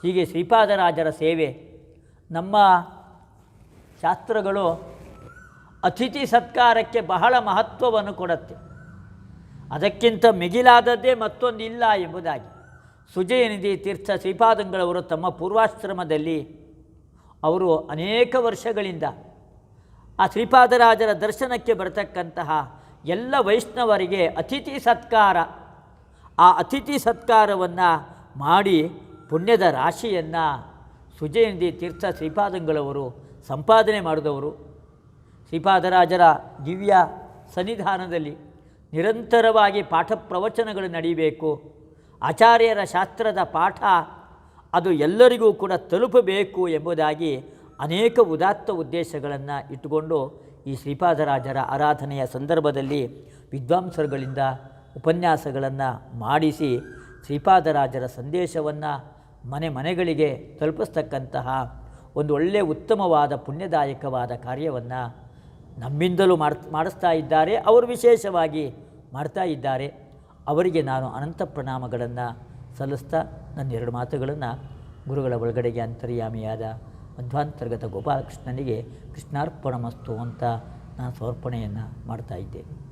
ಹೀಗೆ ಶ್ರೀಪಾದರಾಜರ ಸೇವೆ ನಮ್ಮ ಶಾಸ್ತ್ರಗಳು ಅತಿಥಿ ಸತ್ಕಾರಕ್ಕೆ ಬಹಳ ಮಹತ್ವವನ್ನು ಕೊಡುತ್ತೆ. ಅದಕ್ಕಿಂತ ಮಿಗಿಲಾದದ್ದೇ ಮತ್ತೊಂದಿಲ್ಲ ಎಂಬುದಾಗಿ ಸುಜಯನಿಧಿ ತೀರ್ಥ ಶ್ರೀಪಾದಂಗಳವರು ತಮ್ಮ ಪೂರ್ವಾಶ್ರಮದಲ್ಲಿ ಅವರು ಅನೇಕ ವರ್ಷಗಳಿಂದ ಆ ಶ್ರೀಪಾದರಾಜರ ದರ್ಶನಕ್ಕೆ ಬರತಕ್ಕಂತಹ ಎಲ್ಲ ವೈಷ್ಣವರಿಗೆ ಅತಿಥಿ ಸತ್ಕಾರ, ಆ ಅತಿಥಿ ಸತ್ಕಾರವನ್ನು ಮಾಡಿ ಪುಣ್ಯದ ರಾಶಿಯನ್ನು ಸುಜಯಂತಿ ತೀರ್ಥ ಶ್ರೀಪಾದಂಗಳವರು ಸಂಪಾದನೆ ಮಾಡಿದವರು. ಶ್ರೀಪಾದರಾಜರ ದಿವ್ಯ ಸನ್ನಿಧಾನದಲ್ಲಿ ನಿರಂತರವಾಗಿ ಪಾಠ ಪ್ರವಚನಗಳು ನಡೀಬೇಕು. ಆಚಾರ್ಯರ ಶಾಸ್ತ್ರದ ಪಾಠ ಅದು ಎಲ್ಲರಿಗೂ ಕೂಡ ತಲುಪಬೇಕು ಎಂಬುದಾಗಿ ಅನೇಕ ಉದಾತ್ತ ಉದ್ದೇಶಗಳನ್ನು ಇಟ್ಟುಕೊಂಡು ಈ ಶ್ರೀಪಾದರಾಜರ ಆರಾಧನೆಯ ಸಂದರ್ಭದಲ್ಲಿ ವಿದ್ವಾಂಸರುಗಳಿಂದ ಉಪನ್ಯಾಸಗಳನ್ನು ಮಾಡಿಸಿ ಶ್ರೀಪಾದರಾಜರ ಸಂದೇಶವನ್ನು ಮನೆಗಳಿಗೆ ತಲುಪಿಸ್ತಕ್ಕಂತಹ ಒಂದು ಒಳ್ಳೆಯ ಉತ್ತಮವಾದ ಪುಣ್ಯದಾಯಕವಾದ ಕಾರ್ಯವನ್ನು ನಮ್ಮಿಂದಲೂ ಮಾಡಿಸ್ತಾ ಇದ್ದಾರೆ. ಅವರು ವಿಶೇಷವಾಗಿ ಮಾಡ್ತಾ ಇದ್ದಾರೆ. ಅವರಿಗೆ ನಾನು ಅನಂತ ಪ್ರಣಾಮಗಳನ್ನು ಸಲ್ಲಿಸ್ತಾ ನನ್ನ ಎರಡು ಮಾತುಗಳನ್ನು ಗುರುಗಳ ಒಳಗಡೆಗೆ ಅಂತರ್ಯಾಮಿಯಾದ ಮಧ್ವಾಂತರ್ಗತ ಗೋಪಾಲಕೃಷ್ಣನಿಗೆ ಕೃಷ್ಣಾರ್ಪಣಮಸ್ತು ಅಂತ ನಾನು ಸಮರ್ಪಣೆಯನ್ನು ಮಾಡ್ತಾ ಇದ್ದೇನೆ.